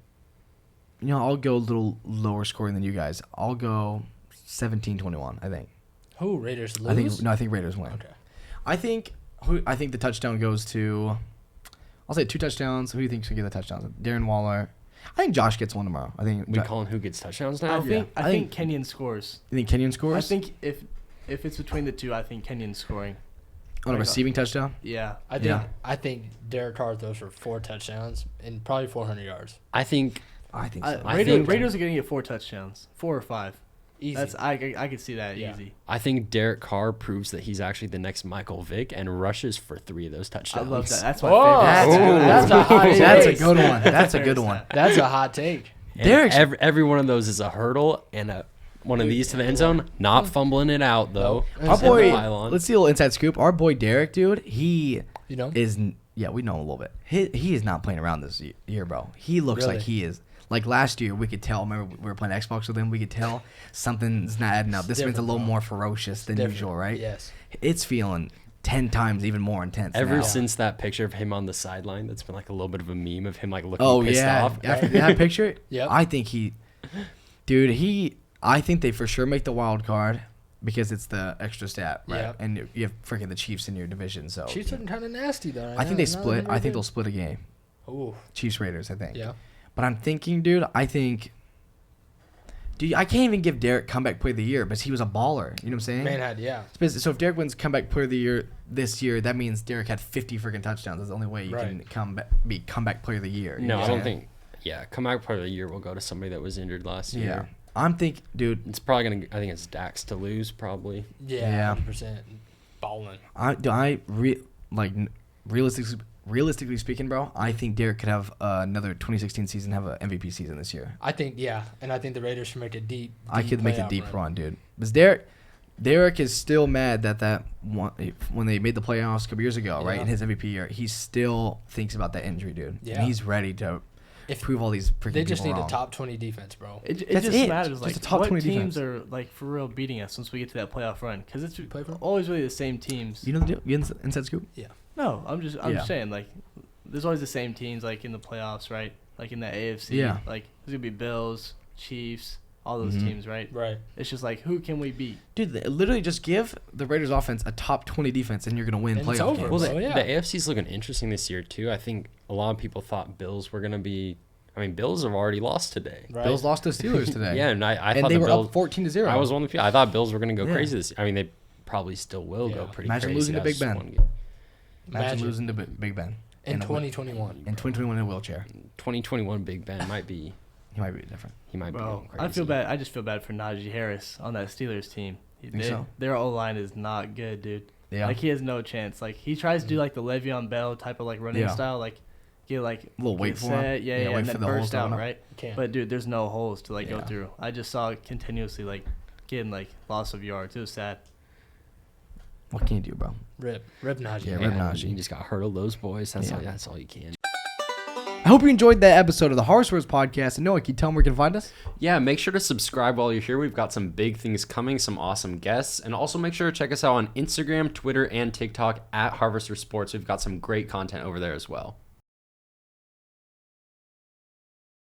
You know, I'll go a little lower scoring than you guys. I'll go 17-21. I think. Who Raiders lose? I think Raiders win. Okay. I think the touchdown goes to. I'll say 2 touchdowns. Who do you think's gonna get the touchdowns? Darren Waller. I think Josh gets one tomorrow. I think. We calling who gets touchdowns now? I think Kenyon scores. You think Kenyon scores? I think if it's between the two, I think Kenyon's scoring. on a receiving touchdown. Yeah. I think Derek Carr throws for 4 touchdowns and probably 400 yards. I think I think so. I think- Raiders are going to get 4 touchdowns, 4 or 5. Easy. I could see that Yeah. easy. I think Derek Carr proves that he's actually the next Michael Vick and rushes for 3 of those I touchdowns. love that. That's my Whoa. favorite. That's a hot take. That's a good one. That's a good Fair one. stat. That's a hot take. And Derek's- every one of those is a hurdle and one of these to the end zone. Not fumbling it out though. Nope. Our Send boy, the pylon. let's see a little inside scoop. Our boy Derek, dude, he You know? is. Yeah, we know him a little bit. He is not playing around this year, bro. He looks Really? like he is. Like last year, we could tell. Remember, we were playing Xbox with him. We could tell something's not adding up. This man's a different, little bro. more ferocious than Different. usual, right? Yes. It's feeling 10 times even more intense. Ever now. since that picture of him on the sideline, that's been like a little bit of a meme of him like looking Oh pissed yeah, off. after that picture, Yep. I think I think they for sure make the wild card because it's the extra stat, right? Yep. And you have freaking the Chiefs in your division, so Chiefs looking kind of nasty though. I think they split. I think they'll split a game. Ooh. Chiefs Raiders, I think. Yeah. But I'm thinking, dude. I can't even give Derek comeback player of the year, but he was a baller. You know what I'm saying? Man had yeah. So if Derek wins comeback player of the year this year, that means Derek had 50 freaking touchdowns. That's the only way you Right. can be comeback player of the year. You No, know I what don't I'm think. Yeah, comeback part of the year will go to somebody that was injured last saying? Yeah. year. I'm thinking, dude. It's probably gonna. I think it's Dax to lose probably. Yeah. Yeah. 100% balling. Realistically speaking, bro, I think Derek could have another 2016 season, have an MVP season this year. I think and I think the Raiders should make a deep. I could make a playoff deep run, dude. Because Derek is still mad that one, when they made the playoffs a couple years ago, right? Yeah. In his MVP year, he still thinks about that injury, dude. Yeah. And he's ready to If prove all these freaking they just people need wrong. a top 20 defense, bro. It That's just it. matters Just like a top what 20 teams defense. are like for real beating us once we get to that playoff run because it's Play for 'em? always really the same teams. You know the deal? You inside scoop? No, I'm Yeah. just saying like there's always the same teams like in the playoffs, right? Like in the AFC, Yeah. like there's gonna be Bills, Chiefs, all those Mhm. teams, right? Right. It's just like who can we beat? Dude, literally just give the Raiders offense a top 20 defense and you're going to win And it's playoff over. games. Well, Oh, yeah. the AFC's looking interesting this year too. I think a lot of people thought Bills were gonna be. I mean, Bills have already lost today. Right. Bills lost to Steelers today. Yeah, and I and thought they the were Bills. up 14-0. I was one of the people. I thought Bills were gonna go Yeah. crazy this. I mean, they probably still will go pretty Imagine crazy. losing to Big That's Ben. one game. Imagine losing to Big Ben. in 2021. In 2021 in a wheelchair. 2021 Big Ben might be. He might be different. He might be. Bro, going crazy. I feel bad. I just feel bad for Najee Harris on that Steelers team. Think so? Their O-line is not good, dude. Yeah. Like, he has no chance. Like, he tries to do, like, the Le'Veon Bell type of, like, running style. Like, get, like, A little weight get for him. set, yeah, wait and for then the holes burst to open out, up. right? Can't. But, dude, there's no holes to, like, go Yeah. through. I just saw it continuously, like, getting, like, loss of yards. It was sad. What can you do, bro? Rip Najee. Yeah, Yeah, Rip Najee. you just got to hurdle those boys. That's Yeah. all. That's all you can. I hope you enjoyed that episode of the Horse Wars podcast. And Noah, can you tell them where you can find us? Yeah, make sure to subscribe while you're here. We've got some big things coming, some awesome guests, and also make sure to check us out on Instagram, Twitter, and TikTok at Harvester Sports. We've got some great content over there as well.